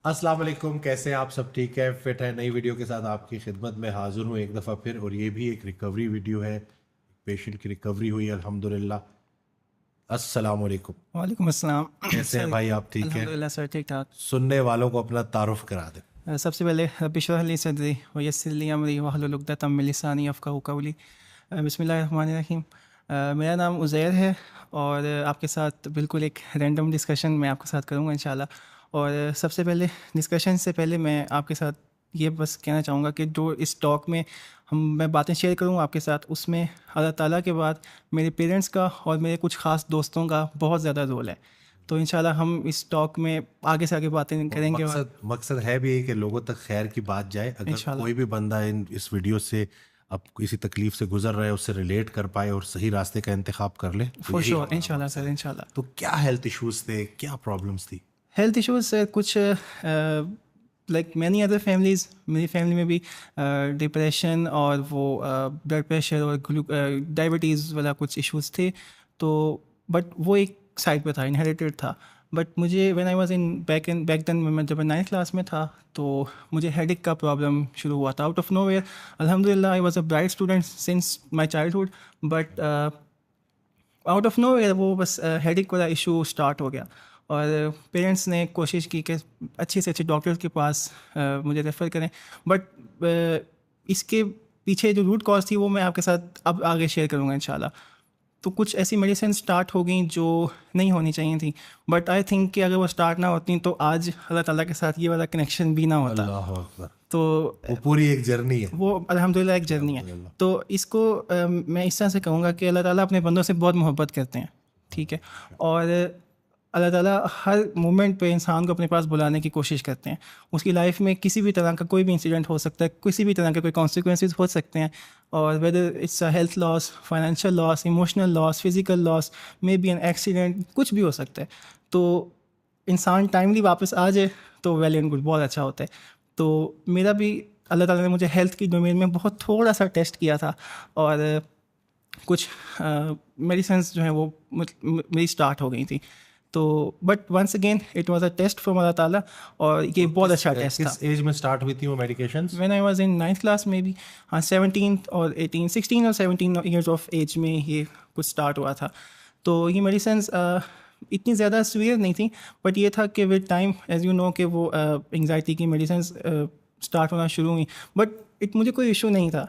अस्सलाम वालेकुम, कैसे हैं आप? सब ठीक है, फिट है? नई वीडियो के साथ आपकी खिदमत में हाजिर हूँ एक दफ़ा फिर, और ये भी एक रिकवरी वीडियो है। पेशेंट की रिकवरी हुई अल्हम्दुलिल्लाह। अस्सलाम वालेकुम। वालेकुम अस्सलाम। कैसे हैं सर, भाई, आप ठीक हैं? अल्हम्दुलिल्लाह सर, ठीक ठाक। सुनने वालों को अपना तारुफ करा दें। सबसे पहले रब्बि इश्रह ली सदरी व यस्सिर ली अमरी वहलुल उक़दतम मिन लिसानी यफ़क़हू क़ौली। बिस्मिल्लाहिर्रहमानिर्रहीम। मेरा नाम उज़ैर है और आपके साथ बिल्कुल एक रैंडम डिस्कशन मैं आपके साथ करूँगा इंशाल्लाह। और सबसे पहले डिस्कशन से पहले मैं आपके साथ ये बस कहना चाहूँगा कि जो इस टॉक में मैं बातें शेयर करूँगा आपके साथ, उसमें अल्लाह ताला के बाद मेरे पेरेंट्स का और मेरे कुछ ख़ास दोस्तों का बहुत ज़्यादा रोल है। तो इंशाल्लाह हम इस टॉक में आगे से आगे बातें और करेंगे और मकसद मकसद है भी कि लोगों तक खैर की बात जाए। अगर इंशाल्लाह कोई भी बंदा इस वीडियो से अब किसी तकलीफ से गुजर रहा है, उससे रिलेट कर पाए और सही रास्ते का इंतखाब कर ले, तो फॉर यही श्योर हमारा इंशाल्लाह मकसद सर, है। इंशाल्लाह। तो क्या हेल्थ इश्यूज थे, क्या प्रॉब्लम्स थी? हेल्थ इश्यूज कुछ लाइक मैनी अदर फैमिलीज़, मेरी फैमिली में भी डिप्रेशन और वो ब्लड प्रेशर और डायबिटीज़ वाला कुछ इश्यूज थे। तो बट वो एक साइड पे था, इनहेरिटेड था। बट मुझे when I was in back then, मैं जब मैं 9th क्लास में था तो मुझे हेडेक का प्रॉब्लम शुरू हुआ था आउट ऑफ नोवेयर। अल्हम्दुलिल्लाह I was a bright student since my childhood, but out of nowhere वो बस हेडेक वाला इशू स्टार्ट हो गया। और पेरेंट्स ने कोशिश की कि अच्छे से अच्छे डॉक्टर्स के पास मुझे रेफ़र करें। बट इसके पीछे जो रूट कॉज थी वो मैं आपके साथ अब आगे शेयर करूँगा इंशाल्लाह। तो कुछ ऐसी मेडिसिन स्टार्ट हो गई जो नहीं होनी चाहिए थी, बट आई थिंक कि अगर वो स्टार्ट ना होती तो आज अल्लाह ताला के साथ ये वाला कनेक्शन भी ना होता। अल्लाह अकबर। तो वो पूरी एक जर्नी है। वो अल्हम्दुलिल्लाह एक जर्नी है। अल्हम्दुलिल्लाह। तो इसको मैं इस तरह से कहूँगा कि अल्लाह ताला अपने बंदों से बहुत मोहब्बत करते हैं, ठीक है। और अल्लाह ताला हर मोमेंट पे इंसान को अपने पास बुलाने की कोशिश करते हैं। उसकी लाइफ में किसी भी तरह का कोई भी इंसिडेंट हो सकता है, किसी भी तरह के कोई कॉन्सिक्वेंसेस हो सकते हैं। और whether it's a health loss, financial loss, emotional loss, physical loss, may be an accident, कुछ भी हो सकता है। तो इंसान टाइमली वापस आ जाए तो वेल एंड गुड, बहुत अच्छा होता है। तो मेरा भी अल्लाह ताला ने मुझे हेल्थ की डोमेन में बहुत थोड़ा सा टेस्ट किया था और कुछ मेडिसिन्स जो हैं वो मेरी स्टार्ट हो गई थी। तो but once again it was a test from Allah ताला, और ये तो बहुत अच्छा टेस्ट था। किस एज में स्टार्ट हुई थी वो medications? When I was in 9th class में भी, हाँ 17 और 18, 16 और 17 ईयर्स ऑफ एज में ये कुछ स्टार्ट हुआ था। तो ये मेडिसिन्स इतनी ज़्यादा सीवियर नहीं थी, बट ये था कि with time as you know कि वो एंग्जाइटी की मेडिसिन्स स्टार्ट होना शुरू हुई। बट मुझे कोई इशू नहीं था,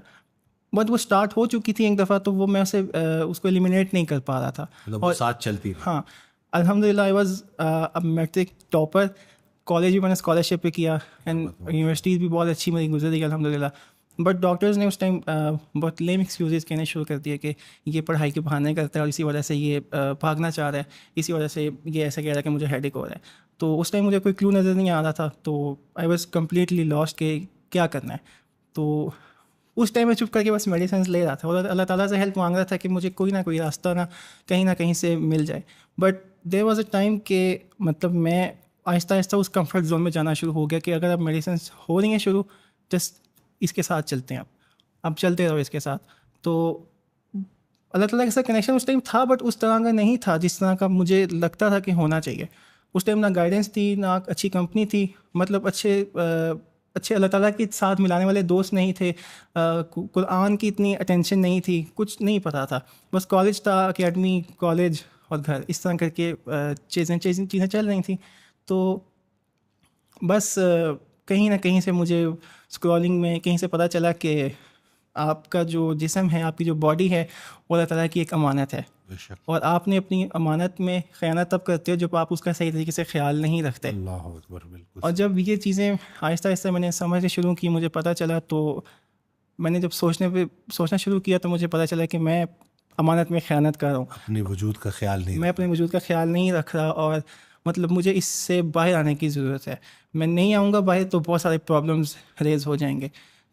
बट वो स्टार्ट हो चुकी थी एक दफ़ा, तो वो मैं उसको एलिमिनेट नहीं कर पा रहा था। मतलब वो और साथ चलती रही। हाँ, अल्हम्दुलिल्लाह I was a matric topper. College भी मैंने स्कॉलरशिप पे किया एंड यूनिवर्सिटीज़ भी बहुत अच्छी मेरी गुजरी अल्हम्दुलिल्लाह। बट डॉक्टर्स ने उस टाइम बहुत लेम एक्सक्यूजेस कहने शुरू कर दिए कि ये पढ़ाई के बहाने करता है और इसी वजह से ये भागना चाह रहा है, इसी वजह से ये ऐसा कह रहा है कि मुझे हेडेक हो रहा है। तो उस टाइम मुझे कोई क्लू नज़र नहीं आ रहा था, तो आई वाज कम्प्लीटली लॉस्ट कि क्या करना है। तो उस टाइम में चुप करके बस मेडिसिन ले रहा था और अल्लाह ताला से हेल्प मांग रहा था कि मुझे कोई ना कोई रास्ता ना कहीं से मिल जाए। But there was a time कि मतलब मैं आहिस्ता आहिस्ता उस कंफर्ट जोन में जाना शुरू हो गया कि अगर अब मेडिसिन हो रही हैं शुरू, जस्ट इसके साथ चलते हैं, अब चलते रहो इसके साथ। तो अल्लाह ताला के साथ कनेक्शन उस टाइम था, बट उस तरह का नहीं था जिस तरह का मुझे लगता था कि होना चाहिए। उस टाइम ना गाइडेंस थी, ना अच्छी कंपनी थी, मतलब अच्छे अल्लाह ताला के साथ मिलाने वाले दोस्त नहीं थे, कुरान की इतनी अटेंशन नहीं थी, कुछ नहीं पता था। बस कॉलेज था, एकेडमी, कॉलेज और घर, इस तरह करके चीज़ें चल रही थी। तो बस कहीं ना कहीं से मुझे स्क्रॉलिंग में कहीं से पता चला कि आपका जो जिस्म है, आपकी जो बॉडी है, वो अल्लाह ताला की एक अमानत है। बेशक। और आपने अपनी अमानत में ख़यानत तब करते हो जब आप उसका सही तरीके से ख्याल नहीं रखते। अल्लाह अकबर, बिल्कुल और सही। जब ये चीज़ें आहिस्ता आहिस्ता मैंने समझना शुरू की, मुझे पता चला, तो मैंने जब सोचना शुरू किया तो मुझे पता चला कि मैं अमानत में ख़यानत कर रहा हूँ। अपने वजूद का ख्याल नहीं मैं रखा। अपने वजूद का ख्याल नहीं रख रहा, और मतलब मुझे इससे बाहर आने की ज़रूरत है। मैं नहीं आऊँगा बाहर तो बहुत सारे प्रॉब्लम्स रेज हो जाएंगे।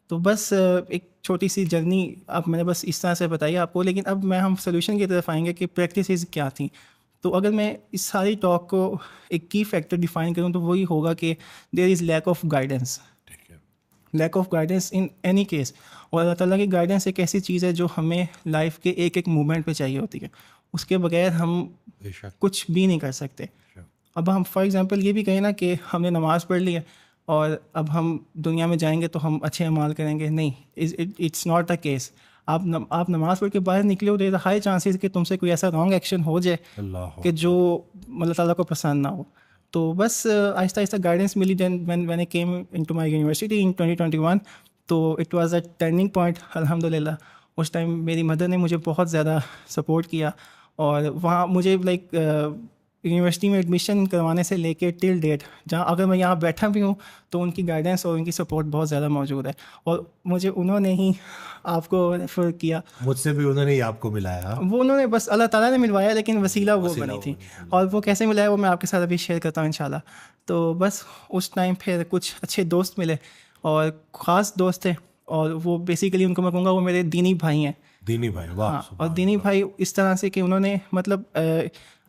तो बस एक छोटी सी जर्नी अब मैंने बस इस तरह से बताई आपको, लेकिन अब हम सोल्यूशन की तरफ आएंगे कि प्रैक्टिसेस क्या थी। तो अगर मैं इस सारी टॉक को एक की फैक्टर डिफाइन करूँ तो वही होगा कि there is lack of guidance, ठीक है। Lack of guidance in any case. और अल्लाह ताला की गाइडेंस एक ऐसी चीज़ है जो हमें लाइफ के एक एक मोमेंट पे चाहिए होती है, उसके बगैर हम बेशक। कुछ भी नहीं कर सकते। अब हम फॉर एग्जांपल ये भी कहें ना कि हमने नमाज़ पढ़ ली है और अब हम दुनिया में जाएंगे तो हम अच्छे अमाल करेंगे, नहीं, इट्स नॉट द केस। आप नमाज़ पढ़ के बाहर निकले हो, देयर हाई चांसेस कि तुमसे कोई ऐसा रॉन्ग एक्शन हो जाए कि जो अल्लाह ताला को पसंद ना हो। तो बस आहिस्ता आहिस्ता गाइडेंस मिली। Then when I came into my university in 2021, तो it was a turning point अल्हम्दुलिल्लाह। उस टाइम मेरी मदर ने मुझे बहुत ज़्यादा सपोर्ट किया और वहाँ मुझे लाइक यूनिवर्सिटी में एडमिशन करवाने से लेके टिल डेट, जहाँ अगर मैं यहाँ बैठा भी हूँ तो उनकी गाइडेंस और उनकी सपोर्ट बहुत ज़्यादा मौजूद है। और मुझे उन्होंने ही आपको रेफर किया, मुझसे भी उन्होंने ही आपको मिलाया। वो उन्होंने बस अल्लाह ताला ने मिलवाया, लेकिन वसीला वो बनी थी। और वो कैसे मिलाया वो मैं आपके साथ अभी शेयर करता हूँ इंशाल्लाह। तो बस उस टाइम फिर कुछ अच्छे दोस्त मिले और ख़ास दोस्त थे, और वो बेसिकली उनको मैं कहूँगा वो मेरे दीनी भाई हैं। दीनी भाई, वाह। हाँ, और दीनी भाई इस तरह से कि उन्होंने मतलब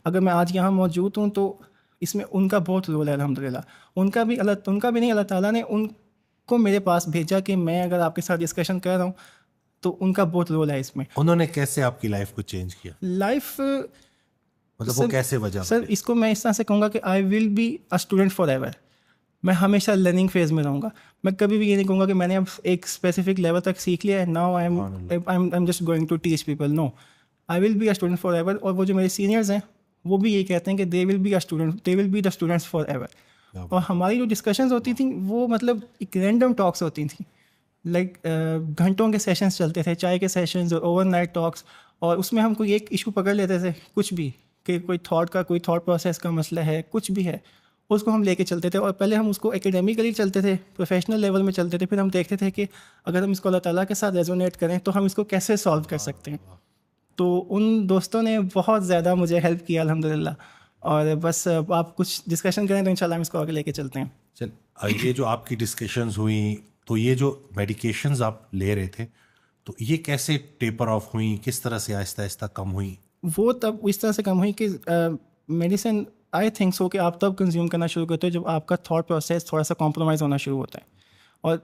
अगर मैं आज यहाँ मौजूद हूँ तो इसमें उनका बहुत रोल है अल्हम्दुलिल्लाह। उनका भी नहीं, अल्लाह ताला ने उनको मेरे पास भेजा कि मैं अगर आपके साथ डिस्कशन कर रहा हूँ तो उनका बहुत रोल है इसमें। उन्होंने कैसे आपकी लाइफ को चेंज किया? लाइफ मतलब वो कैसे वजह सर, इसको मैं इस तरह से कहूँगा कि आई will be a student for ever. मैं हमेशा लर्निंग फेज में रहूँगा। मैं कभी भी ये नहीं कहूँगा कि मैंने अब एक स्पेसिफिक लेवल तक सीख लिया है, now I am just going to teach people. No, I will be a student forever. और वो जो मेरे सीनियर्स हैं वो भी ये कहते हैं कि they will be the students for ever. और हमारी जो डिस्कशंस होती थी वो मतलब एक रैंडम टॉक्स होती थी, लाइक घंटों के सेशंस चलते थे, चाय के सेशंस और ओवरनाइट टॉक्स। और उसमें हम कोई एक इशू पकड़ लेते थे, कुछ भी, कि कोई थॉट प्रोसेस का मसला है, कुछ भी है, उसको हम लेके चलते थे। और पहले हम उसको एकेडमिकली चलते थे, प्रोफेशनल लेवल में चलते थे, फिर हम देखते थे कि अगर हम इसको अल्लाह ताला के साथ रेजोनेट करें तो हम इसको कैसे सॉल्व कर सकते हैं। तो उन दोस्तों ने बहुत ज़्यादा मुझे हेल्प किया अल्हम्दुलिल्लाह। और बस आप कुछ डिस्कशन करें तो इंशाल्लाह हम इसको आगे लेके चलते हैं। चल, ये जो आपकी डिस्कशंस हुई, तो ये जो मेडिकेशंस आप ले रहे थे, तो ये कैसे टेपर ऑफ हुई, किस तरह से आहिस्ता आहिस्ता कम हुई? वो तब इस तरह से कम हुई कि मेडिसिन आई थिंक सो कि आप तब कंज्यूम करना शुरू करते हो जब आपका थॉट प्रोसेस थोड़ा सा कॉम्प्रोमाइज़ होना शुरू होता है। और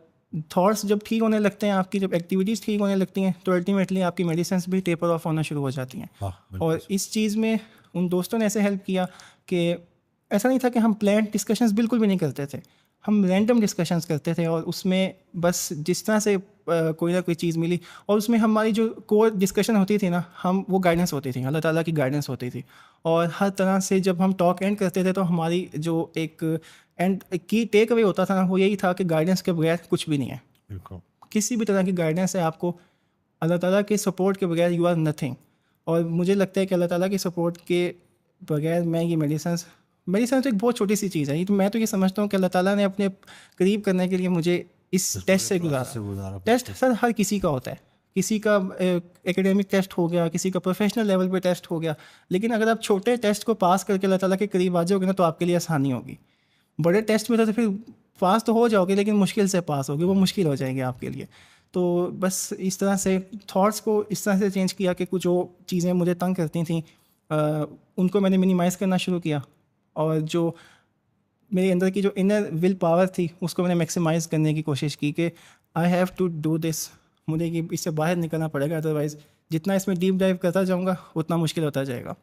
थॉट्स जब ठीक होने लगते हैं, आपकी जब एक्टिविटीज़ ठीक होने लगती हैं, तो अल्टीमेटली आपकी मेडिसिन भी टेपर ऑफ होना शुरू हो जाती हैं। और इस चीज़ में उन दोस्तों ने ऐसे हेल्प किया कि ऐसा नहीं था कि हम प्लान डिस्कशंस बिल्कुल भी नहीं करते थे, हम रैंडम डिस्कशंस करते थे। और उसमें बस जिस तरह से कोई ना कोई चीज़ मिली, और उसमें हमारी जो कोर डिस्कशन होती थी ना, हम वो गाइडेंस होती थी, अल्लाह ताला की गाइडेंस होती थी। और हर तरह से जब हम टॉक एंड करते थे तो हमारी जो एक एंड की टेक अवे होता था ना, वो यही था कि गाइडेंस के बगैर कुछ भी नहीं है। बिल्कुल, किसी भी तरह की गाइडेंस है आपको, अल्लाह ताला के सपोर्ट के बगैर यू आर नथिंग। और मुझे लगता है कि अल्लाह ताला के सपोर्ट के बगैर मैं ये मेडिसिन तो एक बहुत छोटी सी चीज़ है। ये तो मैं तो ये समझता हूँ कि अल्लाह ताला ने अपने करीब करने के लिए मुझे इस टेस्ट से गुजारा। टेस्ट सर हर किसी का होता है, किसी का एकेडमिक टेस्ट हो गया, किसी का प्रोफेशनल लेवल पे टेस्ट हो गया। लेकिन अगर आप छोटे टेस्ट को पास करके अल्लाह ताला के करीब आ जाओगे ना, तो आपके लिए आसानी होगी। बड़े टेस्ट में तो फिर पास तो हो जाओगे, लेकिन मुश्किल से पास होगी, वो मुश्किल हो जाएंगे आपके लिए। तो बस इस तरह से थॉट्स को इस तरह से चेंज किया कि कुछ जो चीज़ें मुझे तंग करती थी उनको मैंने मिनिमाइज़ करना शुरू किया। और जो मेरे अंदर की जो इनर विल पावर थी उसको मैंने मैक्सिमाइज़ करने की कोशिश की कि I have to do this, मुझे कि इससे बाहर निकलना पड़ेगा, अदरवाइज़ जितना इसमें डीप डाइव करता जाऊँगा उतना मुश्किल होता जाएगा।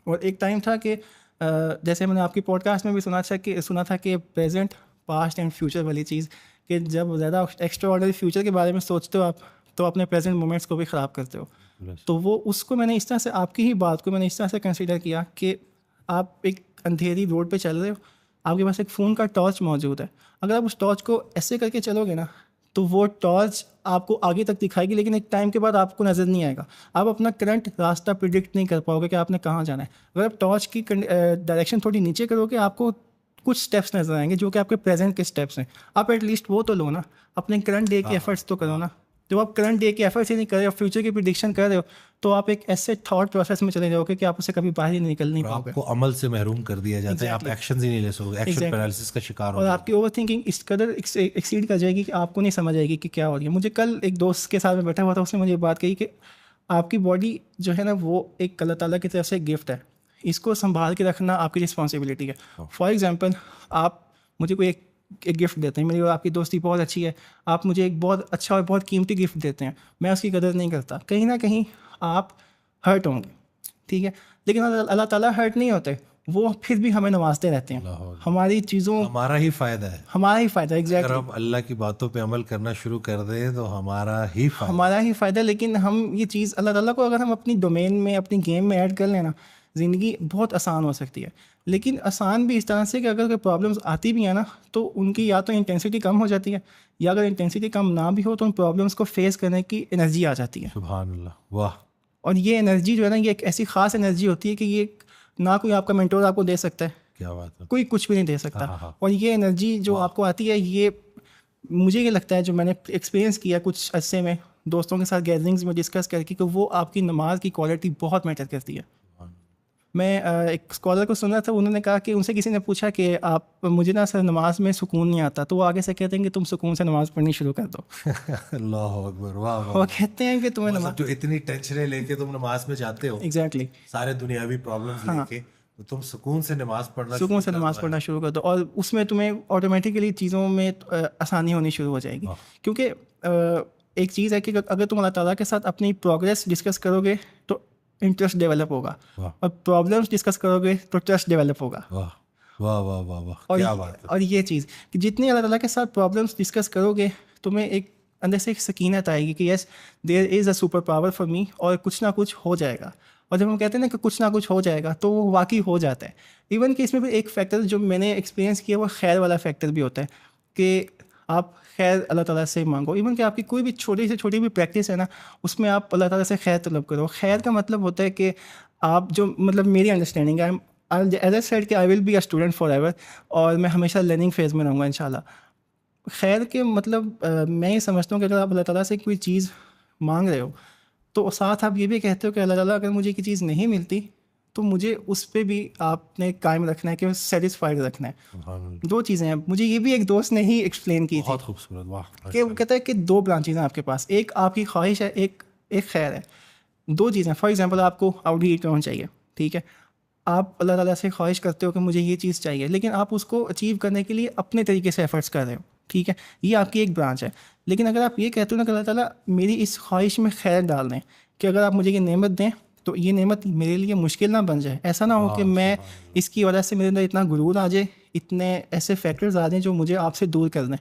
और एक टाइम था कि जैसे मैंने आपकी पॉडकास्ट में भी सुना था कि प्रेजेंट, पास्ट एंड फ्यूचर वाली चीज़, कि जब ज़्यादा एक्स्ट्रा ऑर्डिनरी फ्यूचर के बारे में सोचते हो आप, तो अपने प्रेजेंट मोमेंट्स को भी ख़राब करते हो। तो वो उसको मैंने इस तरह से, आपकी ही बात को मैंने इस तरह से कंसिडर किया कि आप एक अंधेरी रोड पे चल रहे हो, आपके पास एक फ़ोन का टॉर्च मौजूद है। अगर आप उस टॉर्च को ऐसे करके चलोगे ना, तो वो टॉर्च आपको आगे तक दिखाएगी, लेकिन एक टाइम के बाद आपको नज़र नहीं आएगा। आप अपना करंट रास्ता प्रिडिक्ट नहीं कर पाओगे कि आपने कहाँ जाना है। अगर आप टॉर्च की डायरेक्शन थोड़ी नीचे करोगे, आपको कुछ स्टेप्स नज़र आएंगे जो कि आपके प्रेजेंट के स्टेप्स हैं। आप एटलीस्ट वो तो लो ना, अपने करंट डे के एफर्ट्स तो करो ना। जब आप करंट डे के एफर्ट्स ही नहीं कर रहे हो, फ्यूचर की प्रिडिक्शन कर रहे हो, तो आप एक ऐसे थॉट प्रोसेस में चले जाओगे कि आप उससे कभी बाहर ही निकल नहीं पाओगे। आपको अमल से महरूम कर दिया जाता है, आप एक्शन ही नहीं ले सकोगे, एक्शन पैरालिसिस का शिकार हो। और आपकी ओवर थिंकिंग इस कदर एक्सीड कर जाएगी कि आपको नहीं समझ आएगी कि क्या हो रही है। मुझे कल एक दोस्त के साथ में बैठा हुआ था, उसने मुझे ये बात कही कि आपकी बॉडी जो है ना, वो एक अल्लाह ताला की तरफ से गिफ्ट है, इसको संभाल के रखना आपकी रिस्पॉन्सिबिलिटी है। फॉर एग्जाम्पल, आप मुझे कोई एक गिफ्ट देते हैं, मेरी और आपकी दोस्ती बहुत अच्छी है, आप मुझे एक बहुत अच्छा और बहुत कीमती गिफ्ट देते हैं, मैं उसकी कदर नहीं करता, कहीं ना कहीं आप हर्ट होंगे, ठीक है। लेकिन अल्लाह ताला हर्ट नहीं होते, वो फिर भी हमें नवाजते रहते हैं। हमारी चीज़ों, हमारा ही फायदा है। हमारा ही फ़ायदा, अगर एग्जैक्टली हम अल्लाह की बातों पे अमल करना शुरू कर दें तो हमारा ही फायदा। हमारा ही फ़ायदा। लेकिन हम ये चीज़ अल्लाह ताला को अगर हम अपनी डोमेन में, अपनी गेम में ऐड कर लेना, ज़िंदगी बहुत आसान हो सकती है। लेकिन आसान भी इस तरह से कि अगर कोई प्रॉब्लम्स आती भी है ना, तो उनकी या तो इंटेंसिटी कम हो जाती है, या अगर इंटेंसिटी कम ना भी हो तो उन प्रॉब्लम्स को फेस करने की एनर्जी आ जाती है। सुभान अल्लाह, वाह। और ये एनर्जी जो है ना, ये एक ऐसी ख़ास एनर्जी होती है कि ये ना कोई आपका मेंटोर आपको दे सकता है, क्या बात है। कोई कुछ भी नहीं दे सकता। हाँ। और ये एनर्जी जो आपको आती है, ये मुझे ये लगता है, जो मैंने एक्सपीरियंस किया कुछ अरसे में दोस्तों के साथ गैदरिंग्स में डिस्कस करके, कि वो आपकी नमाज की क्वालिटी बहुत मैटर करती है। मैं एक स्कॉलर को सुना था, उन्होंने कहा कि उनसे किसी ने पूछा कि आप, मुझे ना सर नमाज में सुकून नहीं आता, तो वो आगे से कहते हैं कि तुम सुकून से नमाज पढ़नी शुरू कर दो। अल्लाह अकबर, वाह वाह। वो कहते हैं कि तुम्हें मतलब नमाज, जो इतनी टेंशनें लेके तुम नमाज में जाते हो, एग्जैक्टली, सारे दुनियावी प्रॉब्लम्स लेके, तो तुम सुकून से नमाज पढ़ना सुकून से नमाज पढ़ना शुरू कर दो, और उसमें तुम्हें ऑटोमेटिकली चीज़ों में आसानी होनी शुरू हो जाएगी। क्योंकि एक चीज़ है कि अगर तुम अल्लाह ताला के साथ अपनी प्रोग्रेस डिस्कस करोगे तो इंटरेस्ट डेवलप होगा, और प्रॉब्लम्स डिस्कस करोगे तो ट्रस्ट डेवलप होगा। वाह वाह वाह वाह वाह, और क्या बात है। और ये चीज़ कि जितनी अल्लाह ताला के साथ प्रॉब्लम्स डिस्कस करोगे, तुम्हें एक अंदर से एक सकीनत आएगी कि yes, there is a super power for me, और कुछ ना कुछ हो जाएगा। और जब हम कहते हैं ना कि कुछ ना कुछ हो जाएगा, तो वो वाकई हो जाता है। इवन कि इसमें भी एक फैक्टर जो मैंने एक्सपीरियंस किया, वो खैर वाला फैक्टर भी होता है कि आप खैर अल्लाह ताला से मांगो। इवन कि आपकी कोई भी छोटी से छोटी भी प्रैक्टिस है ना, उसमें आप अल्लाह ताला से खैर तलब करो। खैर का मतलब होता है कि आप जो, मतलब मेरी अंडरस्टैंडिंग है, एज आई सेड कि आई will be a student forever, और मैं हमेशा लर्निंग फेज़ में रहूँगा इंशाल्लाह। खैर के मतलब मैं ये समझता हूँ कि अगर आप अल्लाह ताला से कोई चीज़ मांग रहे हो, तो साथ आप ये भी कहते हो कि अल्लाह ताला अगर मुझे ये चीज़ नहीं मिलती, तो मुझे उस पर भी आपने कायम रखना है, कि सेटिस्फाइड रखना है। सुभान अल्लाह, दो चीज़ें हैं, मुझे ये भी एक दोस्त ने ही एक्सप्लेन की थी, बहुत खूबसूरत, वाह। कि वो कहता है कि दो ब्रांचेज हैं आपके पास, एक आपकी ख्वाहिश है, एक एक खैर है। दो चीज़ें, फॉर एग्जांपल आपको आउटडीट करना चाहिए, ठीक है, आप अल्लाह ताला से ख्वाहिश करते हो कि मुझे ये चीज़ चाहिए, लेकिन आप उसको अचीव करने के लिए अपने तरीके से एफर्ट्स कर रहे हो, ठीक है, ये आपकी एक ब्रांच है। लेकिन अगर आप ये कहते हो ना कि अल्लाह ताला मेरी इस ख्वाहिश में खैर डाल दें, कि अगर आप मुझे ये नेमत दें तो ये नेमत मेरे लिए मुश्किल ना बन जाए, ऐसा ना हो कि मैं इसकी वजह से मेरे अंदर इतना गुरूर आ जाए, इतने ऐसे फैक्टर्स आ जाएं जो मुझे आपसे दूर कर दें,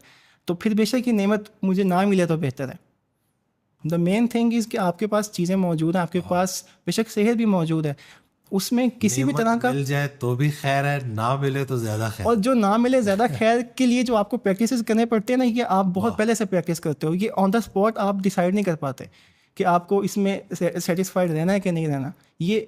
तो फिर बेशक ये नेमत मुझे ना मिले तो बेहतर है। द मेन थिंग इज़ कि आपके पास चीज़ें मौजूद हैं, आपके पास बेशक सेहत भी मौजूद है, उसमें किसी भी तरह का मिल जाए तो भी खैर है, ना मिले तो ज्यादा खैर। और जो ना मिले ज़्यादा खैर के लिए जो आपको प्रैक्टिस करने पड़ते हैं ना, ये आप बहुत पहले से प्रैक्टिस करते हो, ये ऑन द स्पॉट आप डिसाइड नहीं कर पाते कि आपको इसमें सेटिस्फाइड रहना है कि नहीं रहना। ये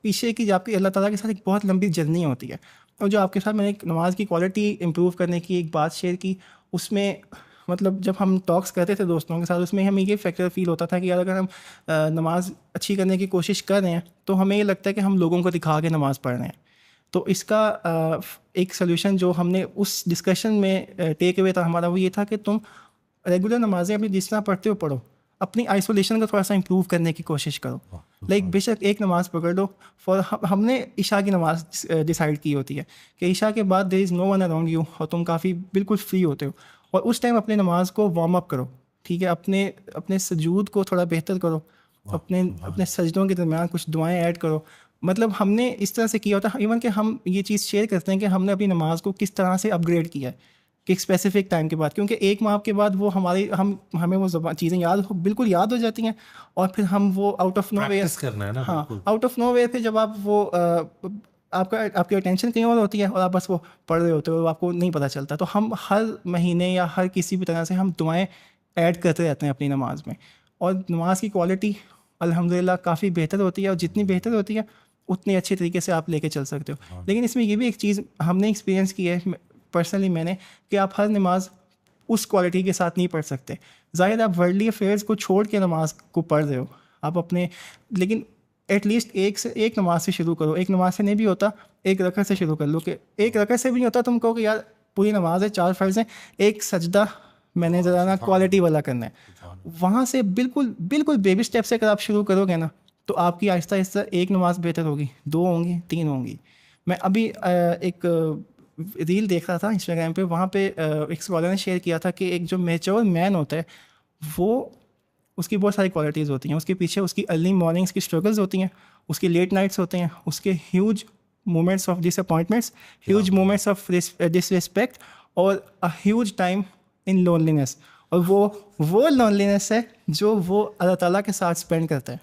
पीछे की आपकी अल्लाह ताला के साथ एक बहुत लंबी जर्नी होती है। और जो आपके साथ मैंने एक नमाज की क्वालिटी इंप्रूव करने की एक बात शेयर की, उसमें मतलब जब हम टॉक्स करते थे दोस्तों के साथ, उसमें हमें ये फैक्टर फील होता था कि यार अगर हम नमाज अच्छी करने की कोशिश कर रहे हैं, तो हमें ये लगता है कि हम लोगों को दिखा के नमाज़ पढ़ रहे हैं। तो इसका एक सलूशन जो हमने उस डिस्कशन में टेक अवे था हमारा, वो ये था कि तुम रेगुलर नमाजें अपनी जिस तरह पढ़ते हो पढ़ो, अपनी आइसोलेशन को थोड़ा सा इंप्रूव करने की कोशिश करो। लाइक बेशक एक नमाज़ पकड़ लो, फॉर हमने इशा की नमाज़ डिसाइड की होती है कि इशा के बाद there is no one around you, और तुम काफ़ी बिल्कुल फ्री होते हो, और उस टाइम अपने नमाज को वार्म अप करो, ठीक है, अपने अपने सजूद को थोड़ा बेहतर करो, अपने सजदों के दरमियान कुछ दुआएं ऐड करो। मतलब हमने इस तरह से किया होता है। इवन कि हम ये चीज़ शेयर करते हैं कि हमने अपनी नमाज को किस तरह से अपग्रेड किया है, कि एक स्पेसिफिक टाइम के बाद, क्योंकि एक माह के बाद वो हमें वो चीज़ें बिल्कुल याद हो जाती हैं, और फिर हम वो आउट ऑफ नो वेयर करना है ना, हाँ, आउट ऑफ नो वेयर फिर जब आप वो आपकी अटेंशन कहीं और होती है, और आप बस वो पढ़ रहे होते हो, आपको नहीं पता चलता। तो हम हर महीने या हर किसी भी तरह से हम दुआएं ऐड करते रहते हैं अपनी नमाज में, और नमाज की क्वालिटी अल्हम्दुलिल्लाह काफ़ी बेहतर होती है, और जितनी बेहतर होती है उतनी अच्छे तरीके से आप लेके चल सकते हो। लेकिन इसमें ये भी एक चीज़ हमने एक्सपीरियंस की है पर्सनली मैंने, कि आप हर नमाज उस क्वालिटी के साथ नहीं पढ़ सकते। ज़ाहिर आप वर्ल्डली अफेयर्स को छोड़ के नमाज को पढ़ रहे हो आप अपने, लेकिन एटलीस्ट एक नमाज से शुरू करो। एक नमाज से नहीं भी होता, एक रकअत से शुरू कर लो, कि एक रकअत से भी नहीं होता, तुम कहो कि यार पूरी नमाज है, 4 फ़र्ज़ हैं, एक सजदा मैंने ज़रा ना क्वालिटी वाला करना है। वहाँ से बिल्कुल बिल्कुल बेबी स्टेप से अगर आप शुरू करोगे ना, तो आपकी आहिस्ता आहिस्ता एक नमाज बेहतर होगी, 2 होंगी, 3 होंगी। मैं अभी एक रील देख रहा था इंस्टाग्राम पे, वहाँ पे एक स्कॉलर ने शेयर किया था कि एक जो मैच्योर मैन होता है, वो उसकी बहुत सारी क्वालिटीज़ होती हैं, उसके पीछे उसकी अर्ली मॉर्निंग्स की स्ट्रगल्स होती हैं, उसके लेट नाइट्स होते हैं, उसके huge moments of disappointments, huge moments of disrespect, और a huge time in loneliness. और वो loneliness है जो वो अल्लाह ताला के साथ स्पेंड करता है,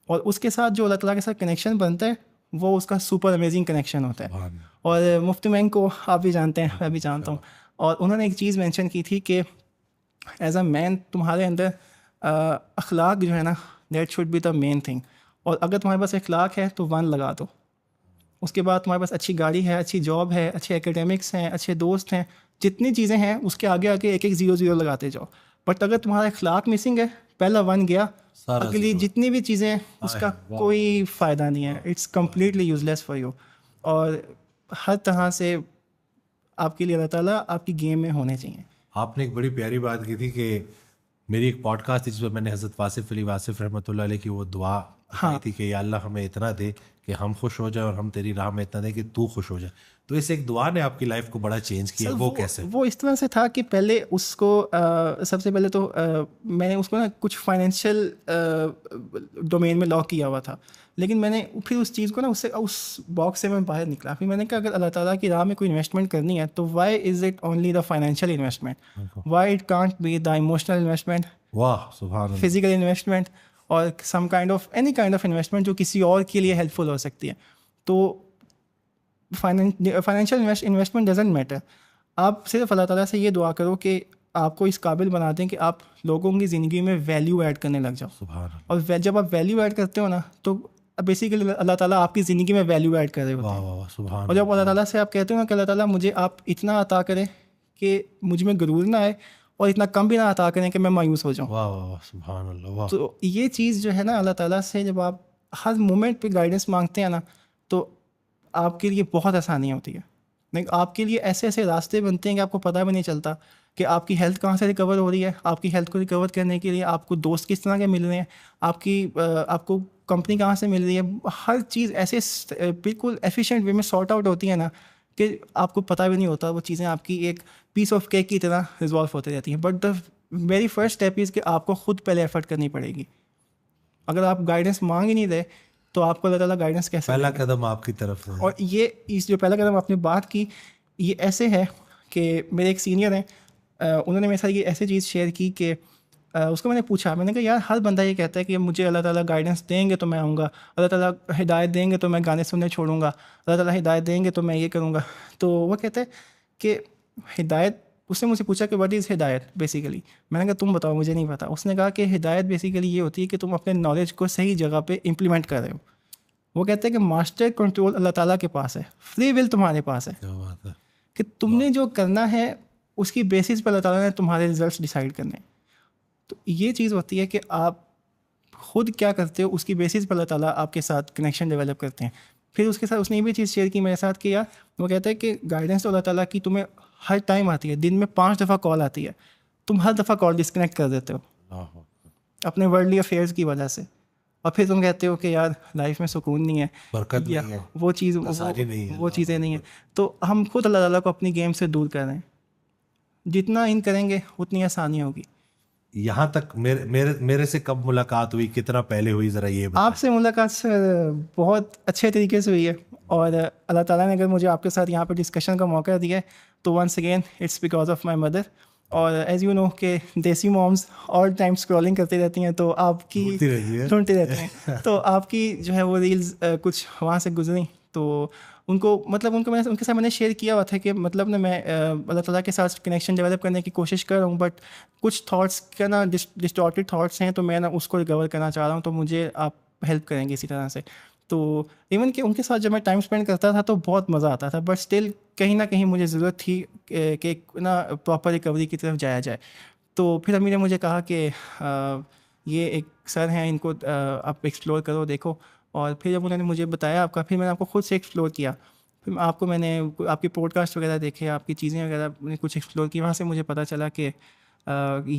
और उसके साथ जो अल्लाह ताला के साथ कनेक्शन बनता है वो उसका सुपर अमेजिंग कनेक्शन होता है. और मुफ्ती मैन को आप भी जानते हैं, मैं भी जानता हूँ, और उन्होंने एक चीज़ मेंशन की थी कि एज अ मैन तुम्हारे अंदर अखलाक जो है ना, that should be the main thing. और अगर तुम्हारे पास अखलाक है तो 1 लगा दो, उसके बाद तुम्हारे पास अच्छी गाड़ी है, अच्छी जॉब है, अच्छे एकेडमिक्स हैं, अच्छे दोस्त हैं, जितनी चीज़ें हैं उसके आगे आगे 1-1 0 लगाते जाओ. बट अगर तुम्हारा अखलाक मिसिंग है, पहला 1 गया, अगली जितनी भी चीज़ें हैं उसका कोई फ़ायदा नहीं है. It's completely useless for you. और हर तरह से आपके लिए अल्लाह ताला आपकी गेम में होने चाहिए. आपने एक बड़ी प्यारी बात की थी कि मेरी एक पॉडकास्ट थी जिसमें मैंने हज़रत वासिफ़ अली वासिफ़ रहमतुल्लाह अलैह की वो दुआ की थी कि या अल्लाह हमें इतना दे कि हम खुश हो जाए और हम तेरी राह में इतना दे कि तू खुश हो जाए. तो इस एक दुआ ने आपकी लाइफ को बड़ा चेंज किया. वो कैसे? वो इस तरह से था कि पहले उसको सबसे पहले तो मैंने उसको ना कुछ फाइनेंशियल डोमेन में लॉक किया हुआ था, लेकिन मैंने फिर उस चीज़ को ना उस बॉक्स से मैं बाहर निकला. फिर मैंने कहा अगर अल्लाह ताला की राह में कोई इन्वेस्टमेंट करनी है तो why is it only the financial investment, why it can't be the emotional investment, वाह सुभान अल्लाह, फिजिकल इन्वेस्टमेंट, और some kind of any kind of investment जो किसी और के लिए हेल्पफुल हो सकती है. तो फाइनेंशियल इन्वेस्टमेंट डजेंट मैटर. आप सिर्फ अल्लाह ताला से ये दुआ करो कि आपको इस काबिल बना दें कि आप लोगों की ज़िंदगी में वैल्यू ऐड करने लग जाओ. और जब आप वैल्यू ऐड करते हो ना तो बेसिकली अल्लाह ताला आपकी ज़िंदगी में वैल्यू ऐड कर रहे होते हैं. और जब अल्लाह ताला से आप कहते हो ना कि अल्लाह ताला मुझे आप इतना अता करें कि मुझ में गुरूर ना आए और इतना कम भी ना अता करें कि मैं मायूस हो जाऊँ. तो ये चीज़ जो है ना, अल्लाह ताला से जब आप हर मोमेंट पे गाइडेंस मांगते हैं ना तो आपके लिए बहुत आसानी होती है. लाइक आपके लिए ऐसे ऐसे रास्ते बनते हैं कि आपको पता भी नहीं चलता कि आपकी हेल्थ कहाँ से रिकवर हो रही है. आपकी हेल्थ को रिकवर करने के लिए आपको दोस्त किस तरह के मिल रहे हैं, आपको कंपनी कहाँ से मिल रही है. हर चीज़ ऐसे बिल्कुल एफिशिएंट वे में सॉर्ट आउट होती है ना कि आपको पता भी नहीं होता. वो चीज़ें आपकी एक पीस ऑफ केक की तरह रिजॉल्व होती रहती हैं. But the very first step is कि आपको खुद पहले एफर्ट करनी पड़ेगी. अगर आप गाइडेंस मांग ही नहीं रहे तो आपको अल्लाह ताला गाइडेंस कैसे पहला कदम आपकी तरफ है. और ये इस जो पहला कदम आपने बात की, ये ऐसे है कि मेरे एक सीनियर हैं, उन्होंने मेरे साथ ये ऐसी चीज़ शेयर की कि उसको मैंने पूछा, मैंने कहा यार हर बंदा ये कहता है कि मुझे अल्लाह ताला गाइडेंस देंगे तो मैं आऊँगा, अल्लाह ताला हिदायत देंगे तो मैं गाने सुनने छोड़ूंगा, अल्लाह ताला हिदायत देंगे तो मैं ये करूँगा. तो वो कहते हैं कि हिदायत, उसने मुझसे पूछा कि व्हाट इज़ हिदायत बेसिकली. मैंने कहा तुम बताओ, मुझे नहीं पता. उसने कहा कि हिदायत बेसिकली ये होती है कि तुम अपने नॉलेज को सही जगह पे इम्प्लीमेंट कर रहे हो. वो कहते हैं कि मास्टर कंट्रोल अल्लाह ताला के पास है, फ्री विल तुम्हारे पास है. क्या बात है. कि तुमने जो करना है उसकी बेसिस पर अल्लाह ताला ने तुम्हारे रिजल्ट्स डिसाइड करने. तो ये चीज़ होती है कि आप खुद क्या करते हो उसकी बेसिस पर अल्लाह ताला आपके साथ कनेक्शन डेवलप करते हैं. फिर उसके साथ उसने ये भी चीज़ शेयर की मेरे साथ कि यार वो कहता है कि गाइडेंस तो अल्लाह ताला की तुम्हें हर टाइम आती है, दिन में 5 दफ़ा कॉल आती है, तुम हर दफ़ा कॉल डिस्कनेक्ट कर देते हो अपने वर्ल्डली अफेयर्स की वजह से. और फिर तुम कहते हो कि यार लाइफ में सुकून नहीं है, बरकत नहीं है, वो चीज़ वो चीज़ें नहीं है. तो हम खुद अल्लाह ताला को अपनी गेम से दूर कर रहे हैं. जितना इन करेंगे उतनी आसानी होगी. यहाँ तक मेरे से कब मुलाकात हुई, कितना पहले हुई, ज़रा ये बताएं. आपसे मुलाकात सर बहुत अच्छे तरीके से हुई है, और अल्लाह ताला ने अगर मुझे आपके साथ यहाँ पर डिस्कशन का मौका दिया है तो once again it's because of my mother. और एज यू नो कि desi moms all time scrolling करती रहती हैं, तो आपकी ढूंढती रहती हैं. तो आपकी जो है वो रील्स कुछ वहाँ से गुजरी, तो मैंने उनके साथ मैंने शेयर किया हुआ था कि मतलब ना मैं अल्लाह ताला के साथ कनेक्शन डेवलप करने की कोशिश कर रहा हूँ, बट कुछ थॉट्स का ना डिस्टॉर्टेड थॉट्स हैं, तो मैं ना उसको रिकवर करना चाह रहा हूँ, तो मुझे आप हेल्प करेंगे इसी तरह से. तो इवन कि उनके साथ जब मैं टाइम स्पेंड करता था तो बहुत मज़ा आता था, बट स्टिल कहीं ना कहीं मुझे ज़रूरत थी कि ना प्रॉपर रिकवरी की तरफ जाया जाए. तो फिर अम्मी ने मुझे कहा कि ये एक सर हैं, इनको आप एक्सप्लोर करो, देखो. और फिर जब उन्होंने मुझे बताया आपका, फिर मैंने आपको खुद से एक्सप्लोर किया. फिर मैंने आपके पॉडकास्ट वगैरह देखे, आपकी चीज़ें वगैरह कुछ एक्सप्लोर की. वहाँ से मुझे पता चला कि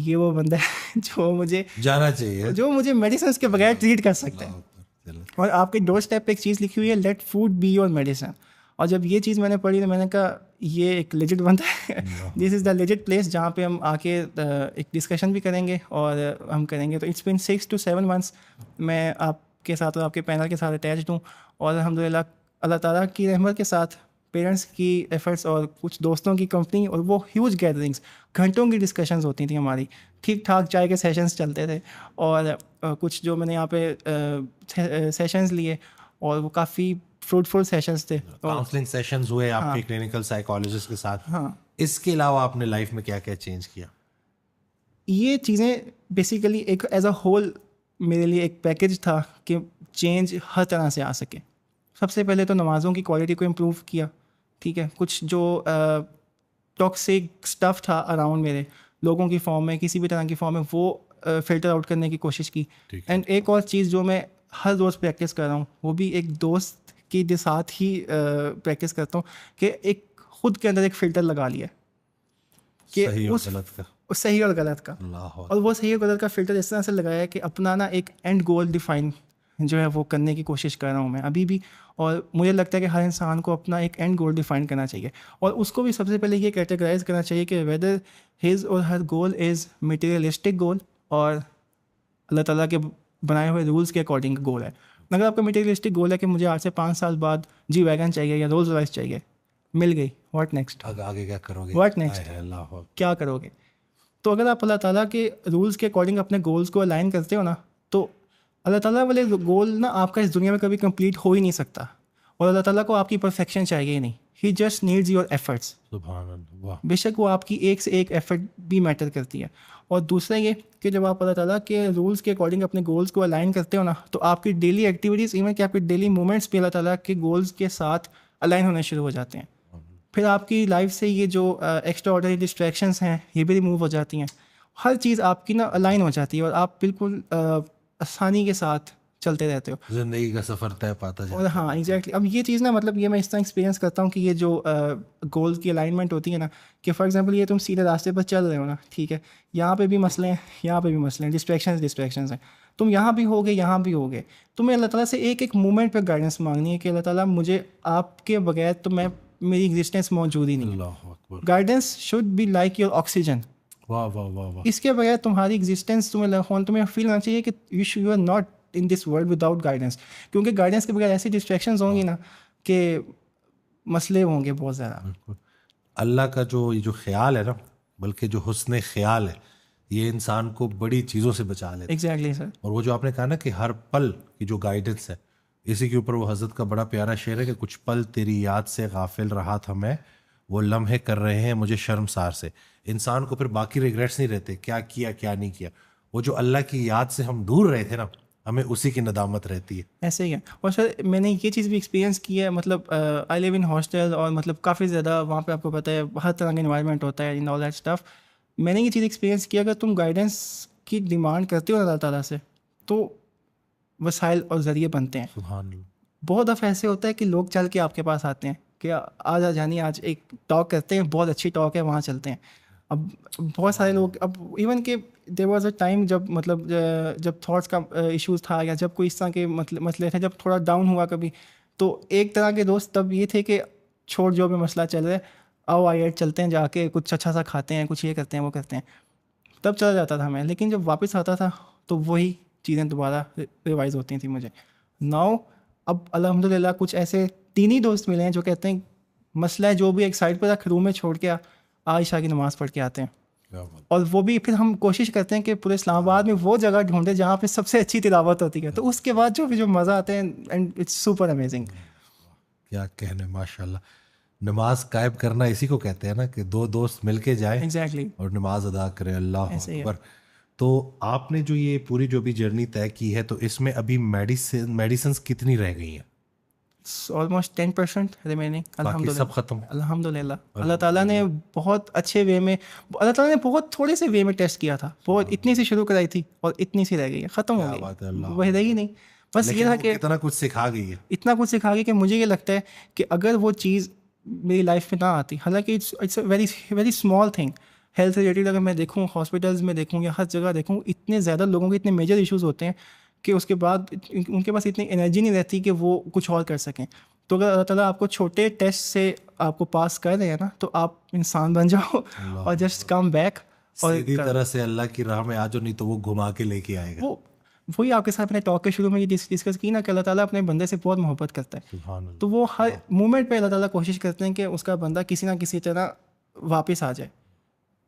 ये वो बंदा है जो मुझे जाना चाहिए, जो मुझे मेडिसिन के बगैर ट्रीट कर सकते हैं. और आपके डोर स्टेप पे एक चीज़ लिखी हुई है, let food be your medicine. और जब ये चीज़ मैंने पढ़ी तो मैंने कहा ये एक लेजिट बंदा है. This is the legit place जहाँ पे हम आके एक डिस्कशन भी करेंगे और हम करेंगे. तो इट्स बिन 6 to 7 months मैं आपके साथ और आपके पैनल के साथ अटैच्ड हूँ, और अल्हम्दुलिल्लाह अल्लाह ताला की रहमत के साथ पेरेंट्स की एफर्ट्स और कुछ दोस्तों की कंपनी और वो ह्यूज गैदरिंग्स, घंटों की डिस्कशंस होती थी हमारी, ठीक ठाक चाय के सेशंस चलते थे। और कुछ जो मैंने यहाँ पे सेशंस लिए और वो काफ़ी फ्रूटफुल सेशंस थे। काउंसलिंग सेशंस हुए आपके क्लिनिकल साइकोलॉजिस्ट के साथ। हाँ, इसके अलावा आपने लाइफ में क्या क्या चेंज किया? ये चीज़ें बेसिकली एक एज अ होल मेरे लिए एक पैकेज था कि चेंज हर तरह से आ सके। सबसे पहले तो नमाज़ों की क्वालिटी को इम्प्रूव किया, ठीक है। कुछ जो टॉक्सिक स्टफ़ था अराउंड मेरे, लोगों की फॉर्म में, किसी भी तरह की फॉर्म में, वो फ़िल्टर आउट करने की कोशिश की। एंड एक और चीज़ जो मैं हर रोज़ प्रैक्टिस कर रहा हूँ, वो भी एक दोस्त के साथ ही प्रैक्टिस करता हूँ, कि एक खुद के अंदर एक फ़िल्टर लगा लिया कि सही और उस गलत का। सही और गलत का। अल्लाह और वो सही और गलत का फ़िल्टर इस तरह से लगाया है कि अपना ना एक एंड गोल डिफाइन जो है वो करने की कोशिश कर रहा हूँ मैं अभी भी। और मुझे लगता है कि हर इंसान को अपना एक एंड गोल डिफाइन करना चाहिए, और उसको भी सबसे पहले ये कैटेगराइज करना चाहिए कि वेदर हिज और हर गोल इज़ मटेरियलिस्टिक गोल और अल्लाह ताला के बनाए हुए रूल्स के अकॉर्डिंग गोल है। अगर आपका मटेरियलिस्टिक गोल है कि मुझे आज से 5 साल बाद जी वैगन चाहिए या रोल्स रॉयस चाहिए, मिल गई, व्हाट नेक्स्ट? आगे क्या करोगे? What next? अल्लाह। क्या करोगे? तो अगर आप अल्लाह ताला के रूल्स के अकॉर्डिंग अपने गोल्स को अलाइन करते हो ना, तो अल्लाह ताला वाले गोल ना आपका इस दुनिया में कभी कंप्लीट हो ही नहीं सकता। और अल्लाह ताला को आपकी परफेक्शन चाहिए ही नहीं, ही जस्ट नीड्स योर एफर्ट्स। सुभान अल्लाह, वाह। बेशक वो आपकी एक से एक एफर्ट भी मैटर करती है। और दूसरा ये कि जब आप अल्लाह ताला के रूल्स के अकॉर्डिंग अपने गोल्स को अलाइन करते हो ना, तो आपकी डेली एक्टिविटीज़, इवन कि आपके डेली मूवमेंट्स भी अल्लाह ताला के गोल्स के साथ अलाइन होने शुरू हो जाते हैं। फिर आपकी लाइफ से ये जो एक्स्ट्रा ऑर्डिनरी डिस्ट्रैक्शंस हैं, ये भी रिमूव हो जाती हैं। हर चीज़ आपकी ना अलाइन हो जाती है और आप बिल्कुल आसानी के साथ चलते रहते हो, जिंदगी का सफ़र तय पाता जाता और हाँ एग्जैक्टली। अब ये चीज़ ना, मतलब ये मैं इस तरह एक्सपीरियंस करता हूँ कि ये जो गोल्स की अलाइनमेंट होती है ना, कि फॉर एग्जांपल ये तुम सीधे रास्ते पर चल रहे हो ना, ठीक है, यहाँ पे भी मसले हैं, यहाँ पे भी मसले हैं, डिस्ट्रैक्शंस हैं, तुम यहाँ भी होगे, यहाँ भी होगे। तुम्हें अल्लाह ताला से एक एक मोमेंट पे गाइडेंस मांगनी है कि अल्लाह ताला मुझे आपके बगैर तो मेरी एग्जिस्टेंस मौजूद ही नहीं है। अल्लाह अकबर। Guidance should be like your oxygen. वाह वाह वाह वाह। इसके बगैर तुम्हारी एग्जिस्टेंस, तुम्हें फील होना चाहिए कि you are not in this world without guidance. क्योंकि गाइडेंस के बगैर ऐसी डिस्ट्रैक्शंस होंगी ना कि मसले होंगे बहुत ज़्यादा। बिल्कुल। अल्लाह का जो ये जो ख्याल है ना, बल्कि जो हुस्न ख्याल है, ये इंसान को बड़ी चीज़ों से बचा लेता है। Exactly sir. और वो जो आपने कहा ना कि हर पल की जो गाइडेंस है, इसी के ऊपर वो हज़रत का बड़ा प्यारा शेर है कि कुछ पल तेरी याद से गाफिल रहा था मैं, वो लम्हे कर रहे हैं मुझे शर्मसार से। इंसान को फिर बाकी रिग्रेट्स नहीं रहते, क्या किया क्या नहीं किया। वो जो अल्लाह की याद से हम दूर रहे थे ना, हमें उसी की नदामत रहती है। ऐसे ही है। और सर मैंने ये चीज़ भी एक्सपीरियंस की है, मतलब आई लिव इन हॉस्टल, और मतलब काफ़ी ज़्यादा वहाँ पे आपको पता है हर तरह का इन्वायरमेंट होता है इन ऑल दैट स्टफ। मैंने ये चीज़ एक्सपीरियंस किया, अगर तुम गाइडेंस की डिमांड करते हो अल्लाह ताला से, तो वसाइल और ज़रिए बनते हैं। सुभान अल्लाह। बहुत दफ़ा ऐसे होता है कि लोग चल के आपके पास आते हैं कि आज आ जानी, आज एक टॉक करते हैं, बहुत अच्छी टॉक है, वहाँ चलते हैं। अब बहुत सारे लोग, अब इवन के देयर वाज अ टाइम जब मतलब जब थॉट्स का इश्यूज था, या जब कोई इस तरह के मसले थे, जब थोड़ा डाउन हुआ कभी, तो एक तरह के दोस्त तब ये थे कि छोड़ जो भी मसला चल रहा है, आओ आइए चलते हैं, जाके कुछ अच्छा सा खाते हैं, कुछ ये करते हैं वो करते हैं, तब चला जाता था मैं। लेकिन जब वापस आता था तो वही चीज़ें दोबारा रिवाइज होती थी मुझे। नाउ अब अल्हम्दुलिल्लाह कुछ ऐसे 3 ही दोस्त मिले हैं जो कहते हैं मसला है जो भी एक साइड पर रख, रूम में छोड़ के आयशा की नमाज़ पढ़ के आते हैं। और वो भी फिर हम कोशिश करते हैं कि पूरे इस्लामाबाद में वो जगह ढूंढे जहाँ पे सबसे अच्छी तिलावत होती है, तो उसके बाद जो मज़ा आता है, एंड इट्स सुपर अमेजिंग। क्या कहने, माशाल्लाह। नमाज कायम करना इसी को कहते हैं ना, कि दो दोस्त मिलके जाए एग्जैक्टली। और नमाज अदा करें। अल्लाह ऐसे ही है। अकबर। तो आपने जो ये पूरी जो भी जर्नी तय की है, तो इसमें अभी मेडिसिन कितनी रह गई हैं? Almost 10% remaining. बाकी सब खत्म? अल्हम्दुलिल्लाह अल्लाह ताला ने बहुत अच्छे वे में, अल्लाह ताला ने बहुत थोड़े से वे में टेस्ट किया था। बहुत इतनी सी शुरू कराई थी और इतनी सी रह गई है, ख़त्म हो बात है, गई, अल्लाह। वह रही नहीं। बस ये लेकिन था वो कि कितना कुछ सिखा गई है। इतना कुछ सिखा गई कि मुझे ये लगता है कि अगर वो चीज़ मेरी लाइफ में ना आती, हालांकि it's a very very small thing, health related अगर मैं देखूँ, हॉस्पिटल्स में देखूँ या हर जगह देखूँ, इतने ज़्यादा लोगों के इतने मेजर इश्यूज़ होते हैं कि उसके बाद उनके पास इतनी एनर्जी नहीं रहती कि वो कुछ और कर सकें। तो अगर अल्लाह ताला आपको छोटे टेस्ट से आपको पास कर रहे हैं ना, तो आप इंसान बन जाओ और जस्ट कम बैक। और सीधी तरह से अल्लाह की राह में आ जाओ, नहीं तो वो घुमा के लेके आएगा। वो वही आपके साथ मैंने टॉक के शुरू में ये डिस्कस की ना कि अल्लाह ताला अपने बंदे से बहुत मोहब्बत करता है, सुभान अल्लाह। तो वो हर मोमेंट पे अल्लाह ताला कोशिश करते हैं कि उसका बंदा किसी ना किसी तरह वापस आ जाए।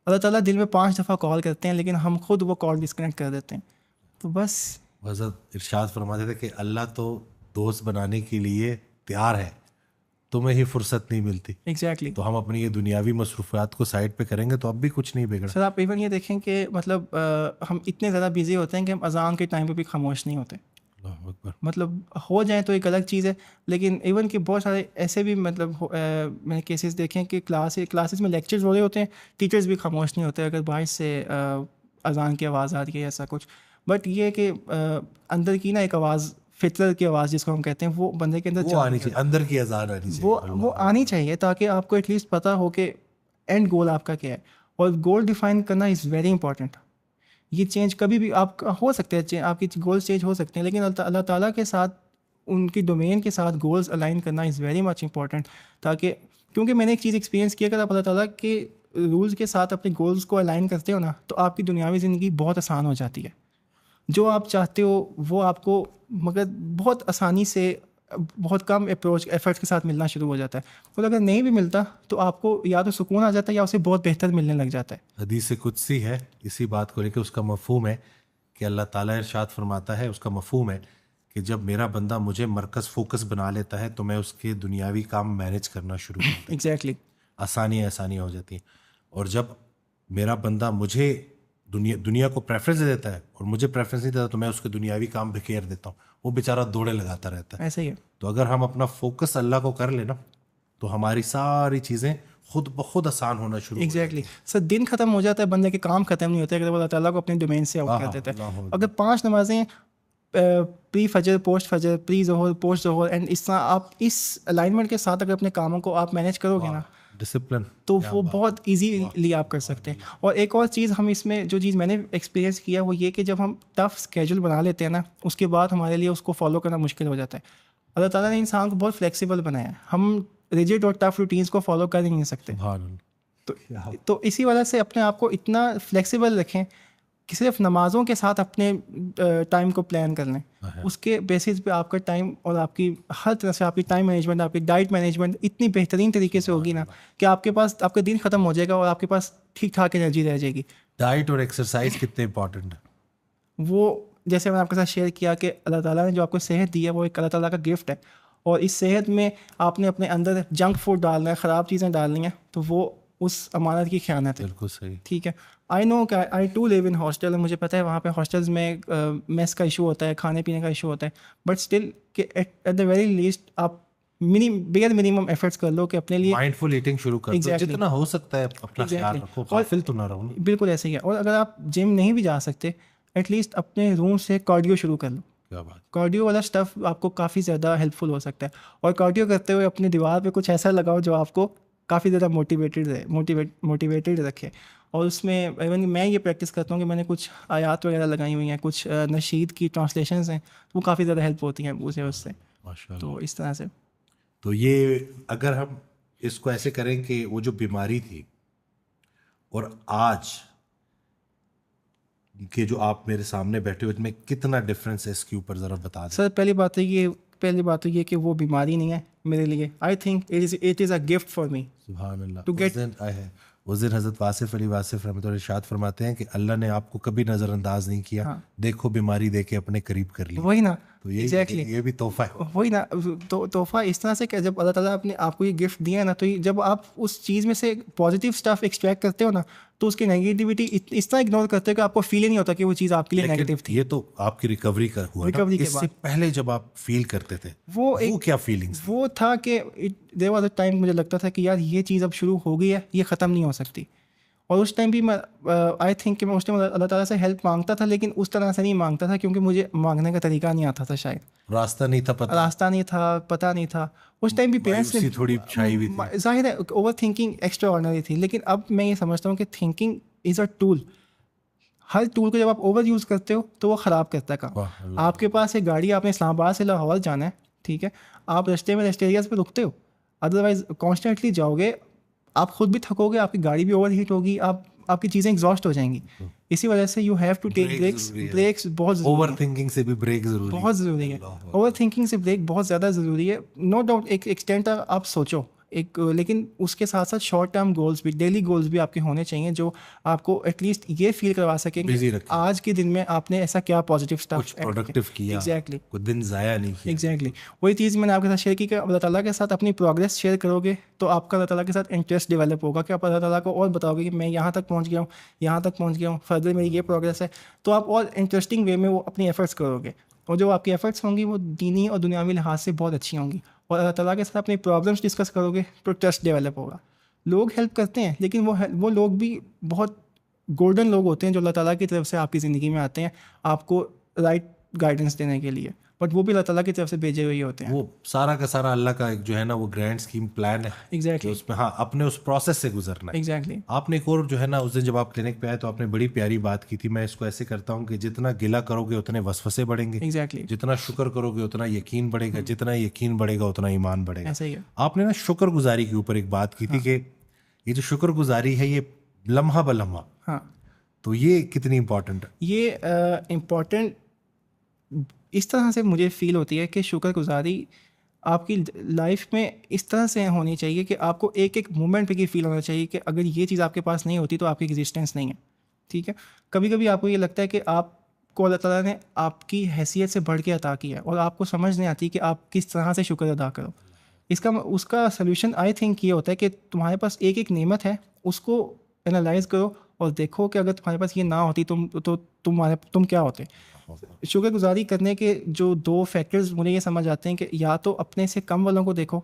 अल्लाह ताला दिन में 5 दफ़ा कॉल करते हैं लेकिन हम खुद वो कॉल डिस्कनेक्ट कर देते हैं। तो बस हज़रत इरशाद फरमाते थे कि अल्लाह तो दोस्त बनाने के लिए तैयार है, तुम्हें ही फुर्सत नहीं मिलती। एग्जैक्टली। तो हम अपनी ये दुनियावी मसरूफियात को साइड पे करेंगे तो अब भी कुछ नहीं बिगड़ा। सर आप इवन ये देखें कि मतलब हम इतने ज़्यादा बिजी होते हैं कि हम अजान के टाइम पे भी खामोश नहीं होते। अल्लाहु अकबर। मतलब हो जाए तो एक अलग चीज़ है, लेकिन इवन कि बहुत सारे ऐसे भी मतलब मैंने केसेस देखे हैं कि क्लासेस में लेक्चर्स हो रहे होते हैं, टीचर्स भी खामोश नहीं होते अगर बाहर से अजान की आवाज़ आ रही है ऐसा कुछ। बट ये कि अंदर की ना एक आवाज़, फितरत की आवाज़ जिसको हम कहते हैं, वो बंदे के अंदर वो आनी चाहिए, अंदर की अजान आनी चाहिए। वो आनी चाहिए ताकि आपको एटलीस्ट पता हो कि एंड गोल आपका क्या है। और गोल डिफाइन करना इज़ वेरी इंपॉर्टेंट। ये चेंज कभी भी आपका हो सकता है, आपके गोल्स चेंज हो सकते हैं, लेकिन अल्लाह ताला के साथ उनकी डोमेन के साथ गोल्स अलाइन करना इज़ वेरी मच इंपॉर्टेंट। ताकि क्योंकि मैंने एक चीज़ एक्सपीरियंस किया, अगर आप अल्लाह ताला के रूल्स के साथ अपने गोल्स को अलाइन करते हो ना, तो आपकी दुनियावी ज़िंदगी बहुत आसान हो जाती है। जो आप चाहते हो वो आपको मगर बहुत आसानी से बहुत कम एफर्ट्स के साथ मिलना शुरू हो जाता है। और अगर नहीं भी मिलता तो आपको या तो सुकून आ जाता है या उसे बहुत बेहतर मिलने लग जाता है। हदीस कुदसी है इसी बात को लेकर, उसका मफहूम है कि अल्लाह ताला इरशाद फरमाता है, उसका मफहूम है कि जब मेरा बंदा मुझे मरकज़ फोकस बना लेता है तो मैं उसके दुनियावी काम मैनेज करना शुरू करता हूँ। एग्जैक्टली। आसानियाँ हो जाती हैं। और जब मेरा बंदा मुझे दुनिया को प्रेफरेंस देता है और मुझे प्रेफरेंस नहीं देता तो मैं उसके दुनियावी काम बिखेर देता हूँ। वो बेचारा दौड़े लगाता रहता है। ऐसे ही है। तो अगर हम अपना फोकस अल्लाह को कर लेना तो हमारी सारी चीज़ें खुद ब खुद आसान होना शुरू। एग्जैक्टली सर, दिन खत्म हो जाता है, बंदे के काम खत्म नहीं होते अगर वो अल्लाह ताला को अपने डोमेन से आउट कर देता है। अगर 5 नमाजें प्री फजर, पोस्ट फजर, pre Johar, post Johar and इस तरह आप इस अलाइनमेंट के साथ अगर अपने कामों को आप मैनेज करोगे ना, डिसिप्लिन, तो वो बहुत इजीली आप कर सकते हैं। और एक और चीज़ हम इसमें, जो चीज़ मैंने एक्सपीरियंस किया वो ये कि जब हम टफ स्केड्यूल बना लेते हैं ना, उसके बाद हमारे लिए उसको फॉलो करना मुश्किल हो जाता है। अल्लाह ताला ने इंसान को बहुत फ्लेक्सिबल बनाया है, हम रिजिड और टफ रूटीन्स को फॉलो कर ही नहीं सकते। तो इसी वजह से अपने आप को इतना फ्लेक्सिबल रखें कि सिर्फ नमाज़ों के साथ अपने टाइम को प्लान कर लें। उसके बेसिस पे आपका टाइम और आपकी हर तरह से आपकी टाइम मैनेजमेंट, आपकी डाइट मैनेजमेंट इतनी बेहतरीन तरीके से होगी ना कि आपके पास आपका दिन ख़त्म हो जाएगा और आपके पास ठीक ठाक एनर्जी रह जाएगी। डाइट और एक्सरसाइज कितने इंपॉर्टेंट है वो जैसे मैंने आपके साथ शेयर किया कि अल्लाह ताला ने जो आपको सेहत दी है वो एक अल्लाह ताला का गिफ्ट है, और इस सेहत में आपने अपने अंदर जंक फूड डालना है, ख़राब चीज़ें डालनी हैं, तो वो उस अमानत की ख़यानत है। बिल्कुल सही। ठीक है, आई नो कि आई टू लिव इन हॉस्टल, मुझे पता है वहाँ पे हॉस्टल्स में मेस का इशू होता है, खाने पीने का इशू होता है, बट स्टिल कि एट द वेरी लीस्ट आप मिनिमम एफर्ट्स कर लो कि अपने लिए माइंडफुल ईटिंग शुरू कर दो, जितना हो सकता है अपना ख्याल रखो, गाफिल तो ना रहो। बिल्कुल ऐसे ही है। और अगर आप जिम नहीं भी जा सकते, एटलीस्ट अपने रूम से कार्डियो शुरू कर लो। क्या बात। कार्डियो वाला स्टफ आपको काफ़ी ज़्यादा हेल्पफुल हो सकता है, और कार्डियो करते हुए अपनी दीवार पे कुछ ऐसा लगाओ जो आपको काफ़ी ज़्यादा मोटिवेटेड रखे। और उसमें इवन मैं ये प्रैक्टिस करता हूँ कि मैंने कुछ आयात वगैरह लगाई हुई हैं, कुछ नशीद की ट्रांसलेशंस हैं, वो काफ़ी ज़्यादा हेल्प होती हैं उससे। माशाल्लाह। तो इस तरह से तो ये अगर हम इसको ऐसे करें कि वो जो बीमारी थी और आज कि जो आप मेरे सामने बैठे हो, इसमें कितना डिफरेंस है, इसके ऊपर ज़रा बता दें। सर पहली बात तो ये कि वो बीमारी नहीं है मेरे लिए। I think it is a gift for me. सुभान अल्लाह। To get- उस दिन हज़रत वासिफ़ अली वासिफ़ रहमतुल्लाह इरशाद फरमाते हैं कि अल्लाह ने आपको कभी नज़रअंदाज नहीं किया। हाँ। देखो बीमारी दे के अपने करीब कर ली। वही ना, तो ये एग्जैक्टली ये भी तोहफा है। वही ना, तो तोहफा इस तरह से कि जब अल्लाह ताला अपने आपको ये गिफ्ट दिया है ना, तो जब आप उस चीज़ में से पॉजिटिव स्टफ एक्सट्रैक्ट करते हो ना, तो उसकी नेगेटिविटी इस तरह इग्नोर करते हो कि आपको फील ही नहीं होता कि वो चीज़ आपके लिए नेगेटिव थी। ये तो आपकी रिकवरी का हुआ ना। रिकवरी के इससे बाद पहले जब आप फील करते थे वो क्या फीलिंग्स? वो था कि देयर वाज अ टाइम मुझे लगता था कि यार ये चीज़ अब शुरू हो गई है, ये ख़त्म नहीं हो सकती। और उस टाइम भी मैं आई थिंक कि मैं उस टाइम अल्लाह ताला से हेल्प मांगता था, लेकिन उस तरह से नहीं मांगता था क्योंकि मुझे मांगने का तरीका नहीं आता था, शायद रास्ता नहीं था, पता नहीं था। उस टाइम भी पेरेंट्स ने थोड़ी छाई हुई थी, जाहिर है ओवर थिंकिंग एक्स्ट्रा ऑर्डिनरी थी। लेकिन अब मैं ये समझता हूँ कि thinking is a tool. Her tool को जब आप ओवर यूज़ करते हो तो वो ख़राब करता है काम। आपके पास एक गाड़ी, आपने इस्लामाबाद से लाहौर जाना है, ठीक है, आप रास्ते में रेस्ट एरियाज़ पे रुकते हो, अदरवाइज कॉन्स्टेंटली जाओगे, आप खुद भी थकोगे, आपकी गाड़ी भी ओवर हीट होगी, आप आपकी चीज़ें एग्जॉस्ट हो जाएंगी। इसी वजह से you have to take breaks. Breaks बहुत ओवर थिंकिंग से भी ब्रेक जरूरी बहुत ज़रूरी है। ओवर थिंकिंग से ब्रेक बहुत ज़्यादा ज़रूरी है। नो डाउट एक एक्सटेंट तक आप सोचो एक, लेकिन उसके साथ साथ शॉर्ट टर्म गोल्स भी, डेली गोल्स भी आपके होने चाहिए जो आपको एटलीस्ट ये फील करवा सकें कि आज के दिन में आपने ऐसा क्या पॉजिटिव स्टफ प्रोडक्टिव किया, एग्जैक्टली कोई दिन ज़ाया नहीं किया। एग्जैक्टली वही चीज़ मैंने आपके साथ शेयर की कि अल्लाह ताला के साथ अपनी प्रोग्रेस शेयर करोगे तो आपका अल्लाह ताला के साथ इंटरेस्ट डेवलप होगा कि आप अल्लाह ताला को और बताओगे कि मैं यहाँ तक पहुँच गया हूँ, यहाँ तक पहुँच गया हूँ, फर्दर मेरी ये प्रोग्रेस है, तो आप और इंटरेस्टिंग वे में वो अपनी एफर्ट्स करोगे और जो आपकी एफर्ट्स होंगी वो दीनी और दुनियावी लिहाज से बहुत अच्छी होंगी और अल्लाह ताला के साथ अपनी प्रॉब्लम्स डिस्कस करोगे तो ट्रस्ट डेवलप होगा। लोग हेल्प करते हैं लेकिन वो लोग भी बहुत गोल्डन लोग होते हैं जो अल्लाह ताला की तरफ से आपकी ज़िंदगी में आते हैं आपको राइट गाइडेंस देने के लिए, बट वो भी अल्लाह ताला की तरफ से भेजे हुए होते हैं। वो सारा का सारा अल्लाह का एक जो है ना वो ग्रैंड स्कीम प्लान है। एग्जैक्टली उसमें हाँ अपने उस प्रोसेस से गुजरना है। एग्जैक्टली आपने एक और जो है ना उस दिन जब आप क्लिनिक पे आए तो आपने बड़ी प्यारी बात की थी, मैं इसको ऐसे करता हूँ कि जितना गिला करोगे उतने वसवसे बढ़ेंगे, एग्जैक्टली जितना शुक्र करोगे उतना यकीन बढ़ेगा, जितना यकीन बढ़ेगा उतना ईमान बढ़ेगा। ऐसा ही है। आपने ना शुक्रगुजारी के ऊपर एक बात की थी कि ये जो शुक्रगुजारी है ये लम्हा ब लम्हा, हाँ तो ये कितनी इंपॉर्टेंट है? ये इम्पॉर्टेंट इस तरह से मुझे फील होती है कि शुक्रगुजारी आपकी लाइफ में इस तरह से होनी चाहिए कि आपको एक एक मोमेंट पे ये फील होना चाहिए कि अगर ये चीज़ आपके पास नहीं होती तो आपकी एग्जिस्टेंस नहीं है। ठीक है, कभी कभी आपको ये लगता है कि आपको अल्लाह ताला ने आपकी हैसियत से बढ़ के अता किया है और आपको समझ नहीं आती कि आप किस तरह से शुक्र अदा करो। उसका सोल्यूशन आई थिंक ये होता है कि तुम्हारे पास एक एक नेमत है उसको एनालाइज करो और देखो कि अगर तुम्हारे पास ये ना होती तुम क्या होते। शुक्रगुजारी करने के जो दो फैक्टर्स मुझे ये समझ आते हैं कि या तो अपने से कम वालों को देखो,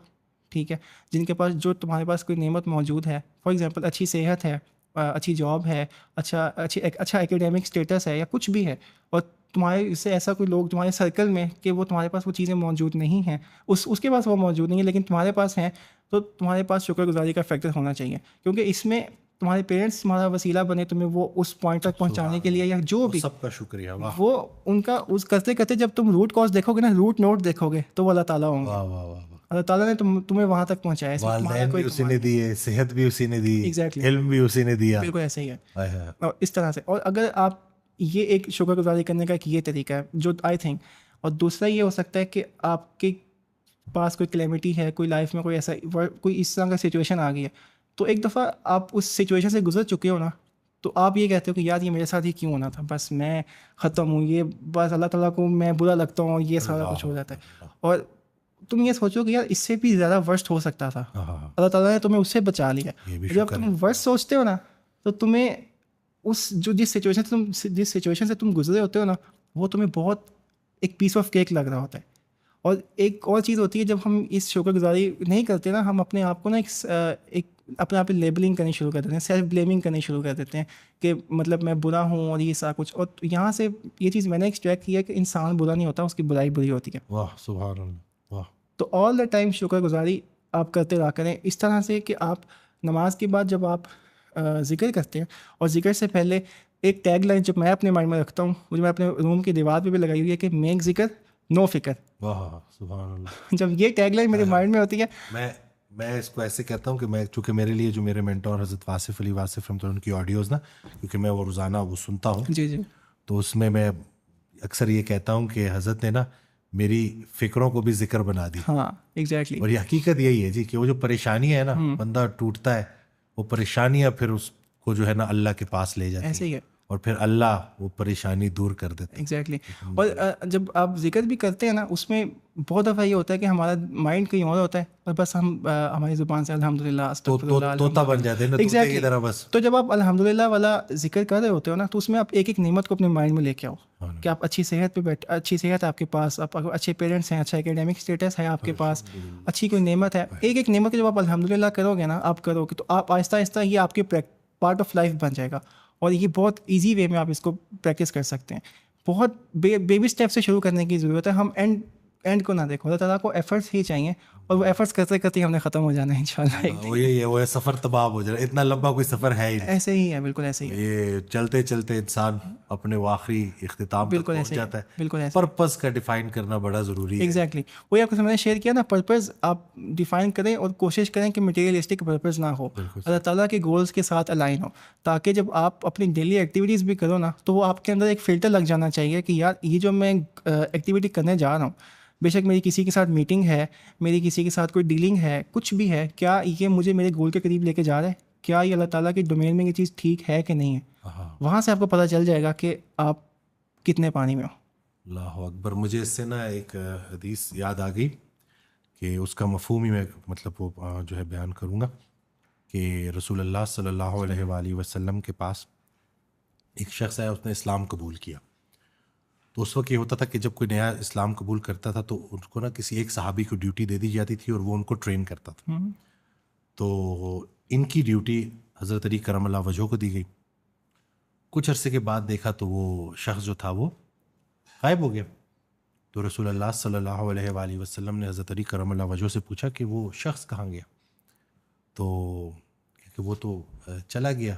ठीक है, जिनके पास जो तुम्हारे पास कोई नेमत मौजूद है, फॉर एग्जांपल अच्छी सेहत है, अच्छी जॉब है, अच्छा एकेडमिक स्टेटस है या कुछ भी है और तुम्हारे इससे ऐसा कोई लोग तुम्हारे सर्कल में कि वो तुम्हारे पास वो चीज़ें मौजूद नहीं हैं, उसके पास वो मौजूद नहीं है लेकिन तुम्हारे पास हैं, तो तुम्हारे पास शुक्रगुजारी का फैक्टर होना चाहिए क्योंकि इसमें तुम्हारे पेरेंट्स तुम्हारा वसीला बने तुम्हें वो उस पॉइंट तक पहुंचाने के लिए या जो भी, सबका शुक्रिया। वाह वो उनका उस करते करते जब तुम रूट कॉज देखोगे ना, रूट नोट देखोगे तो वो अल्लाह ताला होंगे। वाह वाह वाह, अल्लाह ताला ने तुम्हें वहां तक पहुंचाया, वालिदैन भी उसी ने दिए, सेहत भी उसी ने दी, Exactly. इल्म भी उसी ने दिया। बिल्कुल ऐसे ही है। हाय हाय। और इस तरह से, और अगर आप ये एक शुक्रगुजारी करने का एक ये तरीका है जो आई थिंक, और दूसरा ये हो सकता है कि आपके पास कोई क्लेमिटी है, कोई लाइफ में कोई ऐसा कोई इस तरह का सिचुएशन आ गई है, तो एक दफ़ा आप उस सिचुएशन से गुजर चुके हो ना, तो आप ये कहते हो कि यार ये मेरे साथ ही क्यों होना था, बस मैं ख़त्म हूँ, ये बस अल्लाह ताला को मैं बुरा लगता हूँ और ये सारा कुछ हो जाता है। और तुम ये सोचो कि यार इससे भी ज़्यादा वर्स्ट हो सकता था, अल्लाह ताला ने तुम्हें उससे बचा लिया। जब तुम वर्स्ट सोचते हो ना तो तुम्हें जिस सिचुएशन से तुम गुजरे होते हो ना, वो तुम्हें बहुत एक पीस ऑफ केक लग रहा होता है। और एक और चीज़ होती है, जब हम इस शुक्रगुजारी नहीं करते ना, हम अपने आप को ना एक अपने आप पे लेबलिंग करनी शुरू कर देते हैं, सेल्फ ब्लेमिंग करनी शुरू कर देते हैं कि मतलब मैं बुरा हूँ और ये सारा कुछ। और यहाँ से ये चीज़ मैंने एक्सट्रैक्ट किया कि इंसान बुरा नहीं होता, उसकी बुराई बुरी होती है। वाह सुभान अल्लाह, वाह। तो ऑल द टाइम शुक्रगुजारी आप करते रहा करें इस तरह से कि आप नमाज के बाद जब आप ज़िक्र करते हैं, और ज़िक्र से पहले एक टैग लाइन जो मैं अपने माइंड में रखता हूँ, मुझे मैं अपने रूम की दीवार पे भी लगाई हुई है कि मेक ज़िक्र नो फिक्र। वाह सुभान अल्लाह। जब ये टैग लाइन मेरे माइंड में होती है, मैं इसको ऐसे कहता हूँ कि मैं, चूँकि मेरे लिए जो मेरे मेंटोर हज़रत वासिफ़ अली वासिफ़ रहमतुल्लाह उनकी ऑडियोज़ ना, क्योंकि मैं वो रोज़ाना वो सुनता हूँ, जी जी, तो उसमें मैं अक्सर ये कहता हूँ कि हज़रत ने ना मेरी फ़िक्रों को भी ज़िक्र बना दी। हाँ एग्जैक्टली। और ये हकीकत यही है जी कि वो जो परेशानी है ना, बंदा टूटता है, वो परेशानियाँ फिर उसको जो है ना अल्लाह के पास ले जाती है, ऐसे ही है, और फिर अल्लाह वो परेशानी दूर कर देते हैं। एग्जैक्टली। और जब आप जिक्र भी करते हैं ना, उसमें बहुत दफ़ा ये होता है कि हमारा माइंड कहीं और होता है और बस हम हमारी ज़ुबान से अल्हम्दुलिल्लाह अस्तगफिरुल्लाह तोता बन जाते हैं ना, तोते की तरह बस। तो जब आप अल्हम्दुलिल्लाह वाला जिक्र कर रहे होते हो ना, तो उसमें आप एक एक नेमत को अपने माइंड में लेके आओ कि आप अच्छी सेहत पे अच्छी सेहत है आपके पास, आप अच्छे पेरेंट्स हैं, अच्छा एकेडमिक स्टेटस है आपके पास, अच्छी कोई नेमत है, एक एक नेमत जब आप अल्हम्दुलिल्लाह करोगे ना, आप करोगे तो आप आहिस्ता आहिस्ता ये आपके पार्ट ऑफ लाइफ बन जाएगा। और ये बहुत इजी वे में आप इसको प्रैक्टिस कर सकते हैं। बहुत बेबी स्टेप से शुरू करने की ज़रूरत है। हम एंड एंड को ना देखो, अल्लाह ताला को एफर्ट्स ही चाहिए, और वो एफर्ट्स करते करते हमने ख़त्म हो जाना है इंशाल्लाह। वो यही है, वो है सफ़र तबाह हो जाए, इतना लंबा कोई सफ़र है ही नहीं। ऐसे ही है, बिल्कुल ऐसे ही है, ये चलते चलते इंसान अपने वो आखिरी इख्तिताम तक बिल्कुल पहुंच ऐसे ही है, जाता है। बिल्कुल ऐसे। पर्पस का डिफाइन करना बड़ा ज़रूरी है। एग्जैक्टली वही आपको मैंने शेयर किया ना, पर्पस आप डिफाइन करें और कोशिश करें कि मटेरियलिस्टिक पर्पस ना हो, अल्लाह ताला के गोल्स के साथ अलाइन हो, ताकि जब आप अपनी डेली एक्टिविटीज़ भी करो ना, तो वो आपके अंदर एक फ़िल्टर लग जाना चाहिए कि यार ये जो मैं एक्टिविटी करने जा रहा हूँ, बेशक मेरी किसी के साथ मीटिंग है, मेरी किसी के साथ कोई डीलिंग है, कुछ भी है, क्या ये मुझे मेरे गोल के करीब लेके जा रहा है, क्या ये अल्लाह ताला के डोमेन में ये चीज़ ठीक है कि नहीं है। वहाँ से आपको पता चल जाएगा कि आप कितने पानी में हो। अल्लाह अकबर। मुझे इससे ना एक हदीस याद आ गई कि उसका मफहूम ही मैं मतलब वो जो है बयान करूँगा कि रसूलुल्लाह सल्लल्लाहु अलैहि वसल्लम के पास एक शख्स आया, उसने इस्लाम कबूल किया। तो उस वक्त ये होता था कि जब कोई नया इस्लाम कबूल करता था तो उनको ना किसी एक सहाबी को ड्यूटी दे दी जाती थी और वो उनको ट्रेन करता था। तो इनकी ड्यूटी हज़रत अली करमल्लाह वजह को दी गई। कुछ अरसे के बाद देखा तो वो शख्स जो था वो गायब हो गया। तो रसूलुल्लाह सल्लल्लाहु अलैहि वसल्लम ने हज़रत अली करमल्लाह वजह से पूछा कि वो शख्स कहाँ गया। तो कि वो तो चला गया।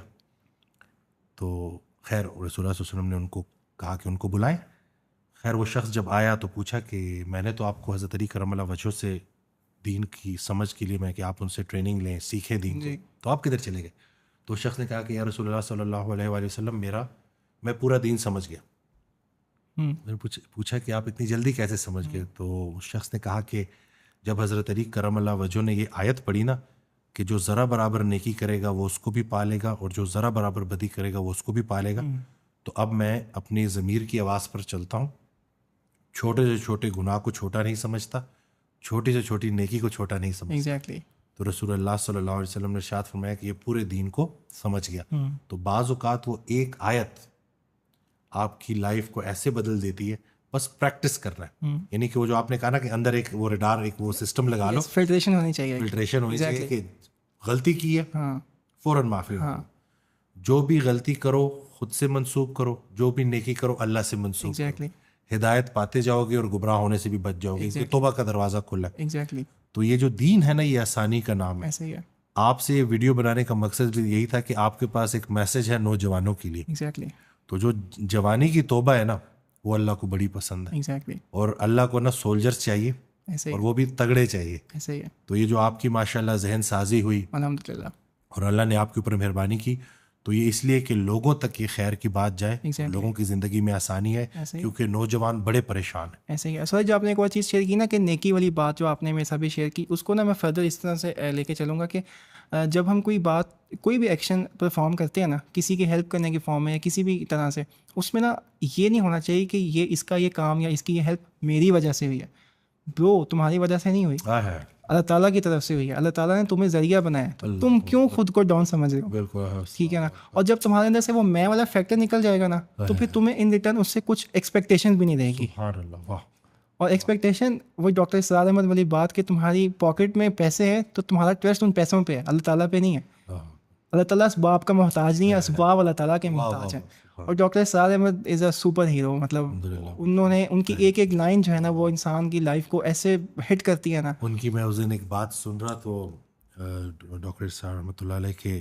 तो खैर रसूलुल्लाह सल्लल्लाहु अलैहि वसल्लम ने उनको कहा कि उनको बुलाएं। खैर वो शख्स जब आया तो पूछा कि मैंने तो आपको हज़रत अली करमल्लाह वजह से दीन की समझ के लिए मैं कि आप उनसे ट्रेनिंग लें, सीखें दीन को, तो आप किधर चले गए। तो शख्स ने कहा कि या रसूलुल्लाह सल्लल्लाहु अलैहि वसल्लम मैं पूरा दीन समझ गया। मैंने पूछा कि आप इतनी जल्दी कैसे समझ गए। तो उस शख्स ने कहा कि जब हज़रत अली करमल्लाह वजह ने ये आयत पढ़ी ना कि जो ज़रा बराबर नेकी करेगा वो उसको भी पालेगा और जो ज़रा बराबर बदी करेगा वो उसको भी पालेगा, तो अब मैं अपनी ज़मीर की आवाज़ पर चलता हूँ। छोटे से छोटे गुनाह को छोटा नहीं समझता, छोटी से छोटी नेकी को छोटा नहीं समझता। एग्जैक्टली। तो रसूलुल्लाह सल्लल्लाहु अलैहि वसल्लम ने इरशाद फरमाया कि ये पूरे दीन को समझ गया। तो बाज़ औक़ात वो एक आयत आपकी लाइफ को ऐसे बदल देती है, बस प्रैक्टिस करना है। यानी कि वो जो आपने कहा ना कि अंदर एक वो रडार, एक वो सिस्टम लगा लो, फिल्ट्रेशन होनी चाहिए, फिल्ट्रेशन होनी चाहिए कि गलती की है फ़ौरन माफ़ी मांगो, जो भी गलती करो खुद से मंसूब करो, जो भी नेकी करो अल्लाह से मंसूब करो। हिदायत पाते जाओगे और गुमराह होने से भी बच जाओगे, क्योंकि तौबा का दरवाज़ा खुला है। एग्जैक्टली। तो ये जो दीन है ना, ये आसानी का नाम है। ऐसे ही है। आपसे ये वीडियो बनाने का मकसद भी यही था कि आपके पास एक मैसेज है नौजवानों के लिए। एग्जैक्टली। तो जो जवानी की तौबा है ना, वो अल्लाह को बड़ी पसंद है। एग्जैक्टली। और अल्लाह को ना सोल्जर्स चाहिए, और वो भी तगड़े चाहिए। ऐसे ही है। तो ये जो आपकी माशाल्लाह जहन साजी हुई अल्हम्दुलिल्लाह, और अल्लाह ने आपके ऊपर मेहरबानी की, तो ये इसलिए कि लोगों तक ये खैर की बात जाए, लोगों की ज़िंदगी में आसानी है, क्योंकि नौजवान बड़े परेशान हैं। ऐसे ही। सर जो आपने एक और चीज़ शेयर की ना कि नेकी वाली बात जो आपने मेरे साथ भी शेयर की, उसको ना मैं फर्दर इस तरह से लेके चलूँगा कि जब हम कोई भी एक्शन परफॉर्म करते हैं ना, किसी की हेल्प करने की फॉर्म में या किसी भी तरह से, उसमें ना ये नहीं होना चाहिए कि ये इसका ये काम या इसकी ये हेल्प मेरी वजह से हुई है। ब्रो, तुम्हारी वजह से नहीं हुई, अल्लाह ताला की तरफ से हुई है। अल्लाह ताला ने तुम्हें ज़रिया बनाया, तो तुम क्यों खुद को डाउन समझ रहे हो? बिल्कुल, ठीक है ना। और जब तुम्हारे अंदर से वो मैं वाला फैक्टर निकल जाएगा ना, तो फिर तुम्हें इन रिटर्न उससे कुछ एक्सपेक्टेशन भी नहीं रहेगी। और एक्सपेक्टेशन वही डॉक्टर इसरार अहमद वाली बात कि तुम्हारी पॉकेट में पैसे हैं तो तुम्हारा ट्रस्ट उन पैसों पे है, अल्लाह ताला पे नहीं है। अल्लाह ताला असबाब का मोहताज नहीं है, असबाब अल्लाह ताला के मोहताज है। और doctor Israr Ahmed is a super hero. मतलब उन्होंने उनकी एक एक लाइन जो है ना, वो इंसान की लाइफ को ऐसे हिट करती है ना। उनकी मैं उस दिन एक बात सुन रहा तो डॉक्टर इसरार रहमतुल्लाह अलैह के,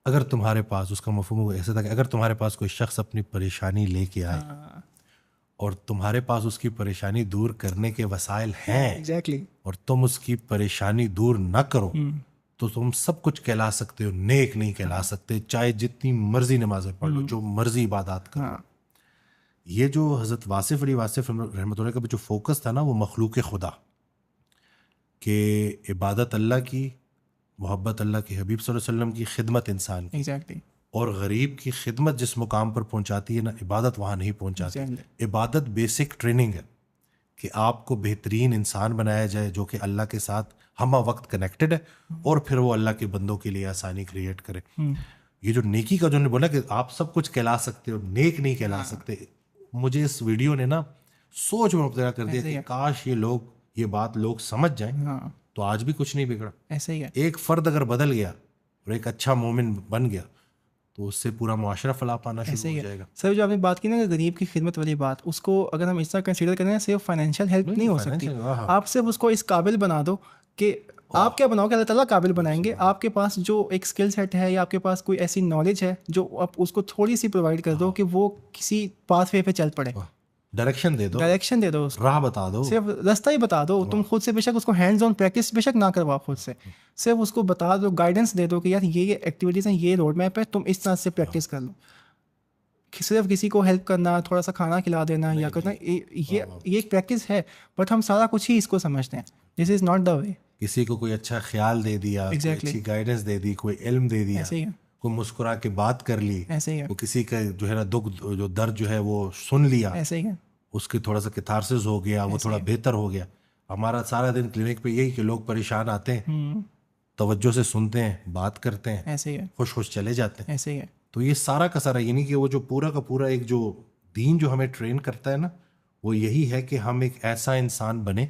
अगर तुम्हारे पास, उसका मफ़हूम ऐसा था कि अगर तुम्हारे पास कोई शख्स अपनी परेशानी लेके आए और तुम्हारे पास उसकी परेशानी दूर करने के वसाइल हैं, एग्जैक्टली, और तुम उसकी परेशानी दूर न करो, तो तुम सब कुछ कहला सकते हो, नेक नहीं कहला सकते, चाहे जितनी मर्जी नमाज़ें पढ़ लो, जो मर्जी इबादत करो। ये जो हज़रत वासिफ़ अली वासिफ़ रहमतुल्लाह का जो फोकस था ना, वो मखलूक खुदा के इबादत अल्लाह की, मोहब्बत अल्लाह के हबीब सल्लल्लाहु अलैहि वसल्लम की, खिदमत इंसान की। एग्जैक्टली। और गरीब की खिदमत जिस मुकाम पर पहुंचाती है ना, इबादत वहाँ नहीं पहुंचाती। इबादत बेसिक ट्रेनिंग है कि आपको बेहतरीन इंसान बनाया जाए जो कि अल्लाह के साथ हमा वक्त कनेक्टेड है, और फिर वो अल्लाह के बंदों के लिए आसानी क्रिएट करे। ये जो नेकी का जो ने बोला कि आप सब कुछ कहला सकते हो, नेक नहीं कहला सकते, मुझे इस वीडियो ने ना सोच में मुब्तला कर दिया कि काश ये बात लोग समझ जाएं, तो आज भी कुछ नहीं बिगड़ा। ऐसे ही है। एक फ़र्द अगर बदल गया और एक अच्छा मोमिन बन गया, तो उससे पूरा मुआशरा फला पाना शुरू हो जाएगा। सर जो आपने बात की ना गरीब की खिदमत वाली बात, उसको अगर हम इस तरह कंसीडर करें, सिर्फ फाइनेंशियल हेल्प नहीं हो सकती। आप सिर्फ उसको इस काबिल बना दो कि आप क्या बनाओगे, अल्लाह ताला काबिल बनाएंगे। आपके पास जो एक स्किल सेट है या आपके पास कोई ऐसी नॉलेज है जो आप उसको थोड़ी सी प्रोवाइड कर दो कि वो किसी पाथवे पे चल पड़े, डायरेक्शन दे दो उसको, राह बता दो, सिर्फ रास्ता ही बता दो। तुम खुद से बेशक उसको हैंड्स ऑन प्रैक्टिस बेशक ना करवाओ खुद से, सिर्फ उसको बता दो, गाइडेंस दे दो कि यार ये एक्टिविटीज़ हैं, ये रोड मैप है, तुम इस तरह से प्रैक्टिस कर लो। सिर्फ किसी को हेल्प करना, थोड़ा सा खाना खिला देना या करना, ये एक प्रैक्टिस है, बट हम सारा कुछ ही इसको समझते हैं। This is not the way. किसी को कोई अच्छा ख्याल दे दिया, Exactly. अच्छी गाइडेंस दे दी, कोई इल्म दे दिया, ऐसे ही है, कोई मुस्कुरा के बात कर ली, ऐसे ही है, वो किसी का जो है ना दुख, जो दर्द जो है वो सुन लिया, ऐसे ही है, उसकी थोड़ा सा कैथारसिस हो गया, वो थोड़ा बेहतर हो गया। हमारा सारा दिन क्लिनिक पे यही कि लोग परेशान आते हैं, तवज्जो से सुनते हैं, बात करते हैं, ऐसे ही है, खुश खुश चले जाते हैं। ऐसे ही है। तो ये सारा का सारा, यानी कि वो जो पूरा का पूरा एक जो दीन जो हमें ट्रेन करता है ना, वो यही है कि हम एक ऐसा इंसान बने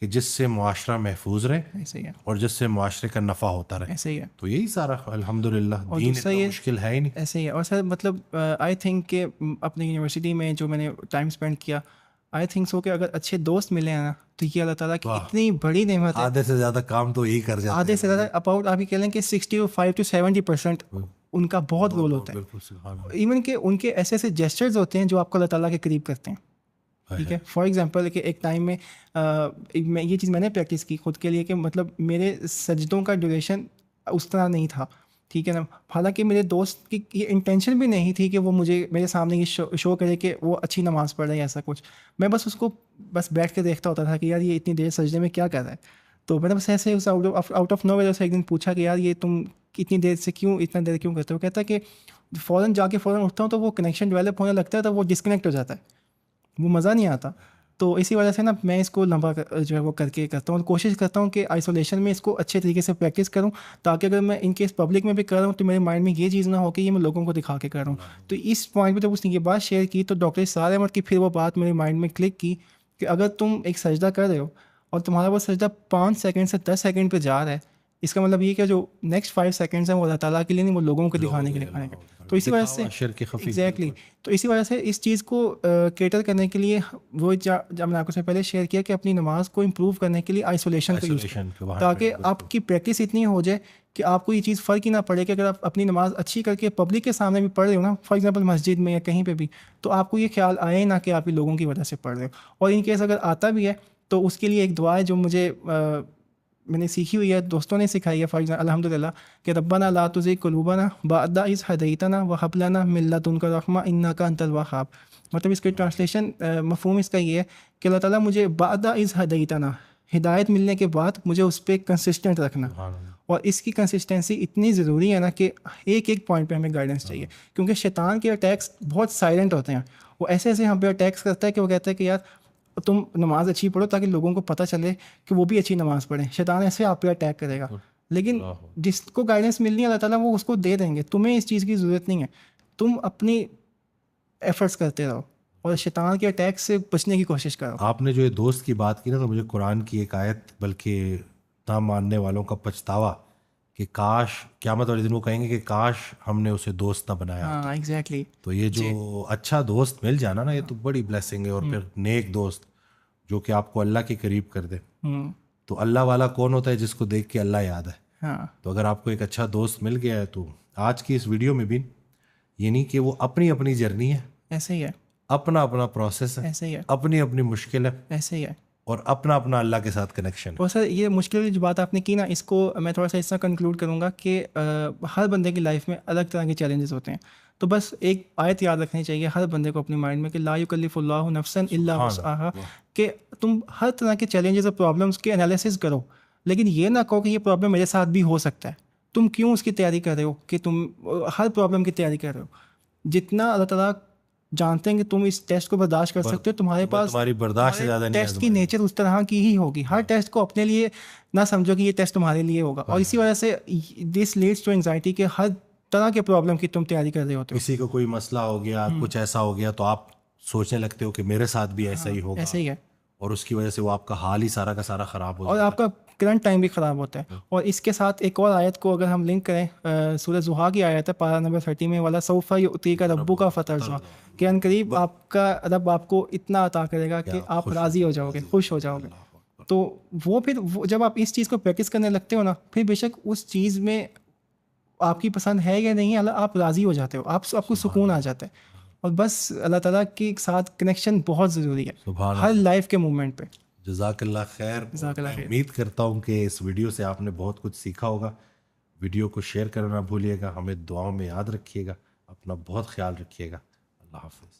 कि जिससे मुआशरा महफूज रहे, ऐसे ही है, और जिससे मुआशरे का नफ़ा होता रहे। ऐसे ही है। तो यही सारा अल्हम्दुलिल्लाह, दीन दूसरा इतना ये मुश्किल है ही नहीं। ऐसे ही है। और सर मतलब आई थिंक कि अपनी यूनिवर्सिटी में जो मैंने टाइम स्पेंड किया, आई थिंक सो कि अगर अच्छे दोस्त मिले हैं ना, तो ये अल्लाह ताला की इतनी बड़ी नेमत है। आधे से ज़्यादा काम तो यही कर जाते आधे से ज़्यादा अबाउट आप ये कह लें कि 65 to 70% उनका बहुत रोल होता है। बिल्कुल सुभान अल्लाह। इवन के उनके ऐसे ऐसे जेस्चर्स होते हैं जो आपको अल्लाह ताला के करीब करते हैं। ठीक है, फॉर एग्जांपल कि एक टाइम में मैं ये चीज़ मैंने प्रैक्टिस की खुद के लिए कि मतलब मेरे सजदों का ड्यूरेशन उस तरह नहीं था। ठीक है ना, हालांकि मेरे दोस्त की ये इंटेंशन भी नहीं थी कि वो मुझे मेरे सामने ये शो करे कि वो अच्छी नमाज पढ़ रहे हैं, ऐसा कुछ। मैं बस उसको बस बैठ के देखता होता था कि यार ये इतनी देर सजदे में क्या कर रहा है। तो मैंने बस ऐसे उस आउट ऑफ नो वजह से एक दिन पूछा कि यार ये तुम इतनी देर से क्यों, इतना देर क्यों करते हो? कहता है कि फ़ौरन जाके फ़ौरन उठता हूँ तो वो कनेक्शन डेवलप होने लगता है, तो वो डिस्कनेक्ट हो जाता है, वो मज़ा नहीं आता। तो इसी वजह से ना मैं इसको लंबा जो है वो करके करता हूँ, कोशिश करता हूँ कि आइसोलेशन में इसको अच्छे तरीके से प्रैक्टिस करूँ, ताकि अगर मैं इनकेस पब्लिक में भी कर रहा हूँ तो मेरे माइंड में ये चीज़ ना हो कि ये मैं लोगों को दिखा के कर रहा हूँ। तो इस पॉइंट पे जब उसने ये बात शेयर की तो डॉक्टर इसार अहमद की फिर वो बात मेरे माइंड में क्लिक की कि अगर तुम एक सजदा कर रहे हो और तुम्हारा वो सजदा 5 सेकंड से 10 सेकंड पे जा रहा है, इसका मतलब ये कि जो नेक्स्ट 5 सेकंड्स हैं वो अल्लाह ताला के लिए नहीं, वो लोगों को दिखाने के लिए खाने। तो इसी वजह से एग्जैक्टली तो इसी वजह से इस चीज़ को केटर करने के लिए वो जब मैंने आपको से पहले शेयर किया कि अपनी नमाज को इम्प्रूव करने के लिए आइसोलेशन का यूज़ करें, ताकि आपकी प्रैक्टिस इतनी हो जाए कि आपको ये चीज़ फ़र्क ही ना पड़े कि अगर आप अपनी नमाज अच्छी करके पब्लिक के सामने भी पढ़ रहे हो ना, फॉर एग्जांपल मस्जिद में या कहीं पे भी, तो आपको ये ख्याल आए ना कि आप ये लोगों की वजह से पढ़ रहे हो। और इन केस अगर आता भी है तो उसके लिए एक दुआ है जो मुझे मैंने सीखी हुई है, दोस्तों ने सिखाई है। फॉर एग्जाम्पल अल्हम्दुलिल्लाह कि रब्बना ला तुज़िग़ क़ुलूबना बअद इज़ हदैतना व हब लना मिन लदुनका रहमा इन्नका अंतल वहाब। मतलब इसके ट्रांसलेशन मफ़हूम इसका ये है कि अल्लाह ताला मुझे बअद इज़ हदैतना, हिदायत मिलने के बाद मुझे उस पर कंसिस्टेंट रखना। और इसकी कंसिस्टेंसी इतनी ज़रूरी है ना कि एक एक पॉइंट पे हमें गाइडेंस चाहिए, क्योंकि शैतान के अटैक्स बहुत साइलेंट होते हैं। वो ऐसे ऐसे हम पे अटैक्स करता है कि वो कहता है कि यार तुम नमाज अच्छी पढ़ो ताकि लोगों को पता चले कि वो भी अच्छी नमाज पढ़ें। शैतान ऐसे आप पे अटैक करेगा, लेकिन जिसको गाइडेंस मिलनी है अल्लाह ताला वो उसको दे देंगे। तुम्हें इस चीज़ की ज़रूरत नहीं है, तुम अपनी एफर्ट्स करते रहो और शैतान के अटैक से बचने की कोशिश करो। आपने जो ये दोस्त की बात की ना, तो मुझे कुरान की एक आयत, बल्कि ना मानने वालों का पछतावा, कि काश क़यामत वाले दिन वो कहेंगे कि काश हमने उसे दोस्त ना बनाया। हाँ एग्जैक्टली। तो ये जो अच्छा दोस्त मिल जाना ना, ये तो बड़ी ब्लेसिंग है। और फिर नेक दोस्त जो कि आपको अल्लाह के करीब कर दे। तो अल्लाह वाला कौन होता है? जिसको देख के अल्लाह याद है। हाँ। तो अगर आपको एक अच्छा दोस्त मिल गया है तो आज की इस वीडियो में भी ये नहीं कि वो अपनी अपनी जर्नी है, ऐसे ही है, अपना अपना प्रोसेस है, ऐसे ही है, अपनी अपनी मुश्किल है, ऐसे ही है, और अपना अपना अल्लाह के साथ कनेक्शन। और सर ये मुश्किल जो बात आपने की ना, इसको मैं थोड़ा सा इस तरह कंक्लूड करूँगा कि हर बंदे की लाइफ में अलग तरह के चैलेंजेस होते हैं। तो बस एक आयत याद रखनी चाहिए हर बंदे को अपनी माइंड में कि ला युकल्लिफुल्लाहु नफ्सन इल्ला वुसअहा, कि तुम हर तरह के चैलेंजेस और प्रॉब्लम्स के एनालिसिस करो, लेकिन ये ना कहो कि ये प्रॉब्लम मेरे साथ भी हो सकता है। तुम क्यों उसकी तैयारी कर रहे हो कि तुम हर प्रॉब्लम की तैयारी कर रहे हो? जितना अल्लाह ताला जानते हैं कि तुम इस टेस्ट को बर्दाश्त कर सकते हो, तुम्हारे पास तुम्हारी बर्दाश्त से ज़्यादा नहीं, टेस्ट की नेचर उस तरह की ही होगी। हर टेस्ट को अपने लिए ना समझो कि ये टेस्ट तुम्हारे लिए होगा, और इसी वजह से दिस लीड्स टू एंजाइटी के हर तरह के प्रॉब्लम की तुम तैयारी कर रहे होते हो। किसी को कोई मसला हो गया, कुछ ऐसा हो गया, तो आप सोचने लगते हो कि मेरे साथ भी ऐसा ही होगा, ऐसे ही है। और उसकी वजह से वो आपका हाल ही सारा का सारा ख़राब हो और जाता आपका करंट टाइम भी ख़राब होता है। और इसके साथ एक और आयत को अगर हम लिंक करें, सूरह ज़ुहा की आयत है पारा नंबर 30 में, वाला सौफा युतीका रब्बुका फतरज़ा, कि अनकरीब आपका रब आपको इतना अता करेगा कि आप राज़ी हो जाओगे, खुश हो जाओगे। तो वो फिर जब आप इस चीज़ को प्रैक्टिस करने लगते हो ना, फिर बेशक उस चीज़ में आपकी पसंद है या नहीं, आप राज़ी हो जाते हो, आपको सुकून आ जाता है। और बस अल्लाह ताला के साथ कनेक्शन बहुत ज़रूरी है सुभान हर अल्लाह। लाइफ के मोमेंट पे। जज़ाकल्लाह खैर। जज़ाकल्लाह मैं खैर। उम्मीद करता हूँ कि इस वीडियो से आपने बहुत कुछ सीखा होगा। वीडियो को शेयर करना ना भूलिएगा, हमें दुआओं में याद रखिएगा, अपना बहुत ख्याल रखिएगा। अल्लाह हाफिज़।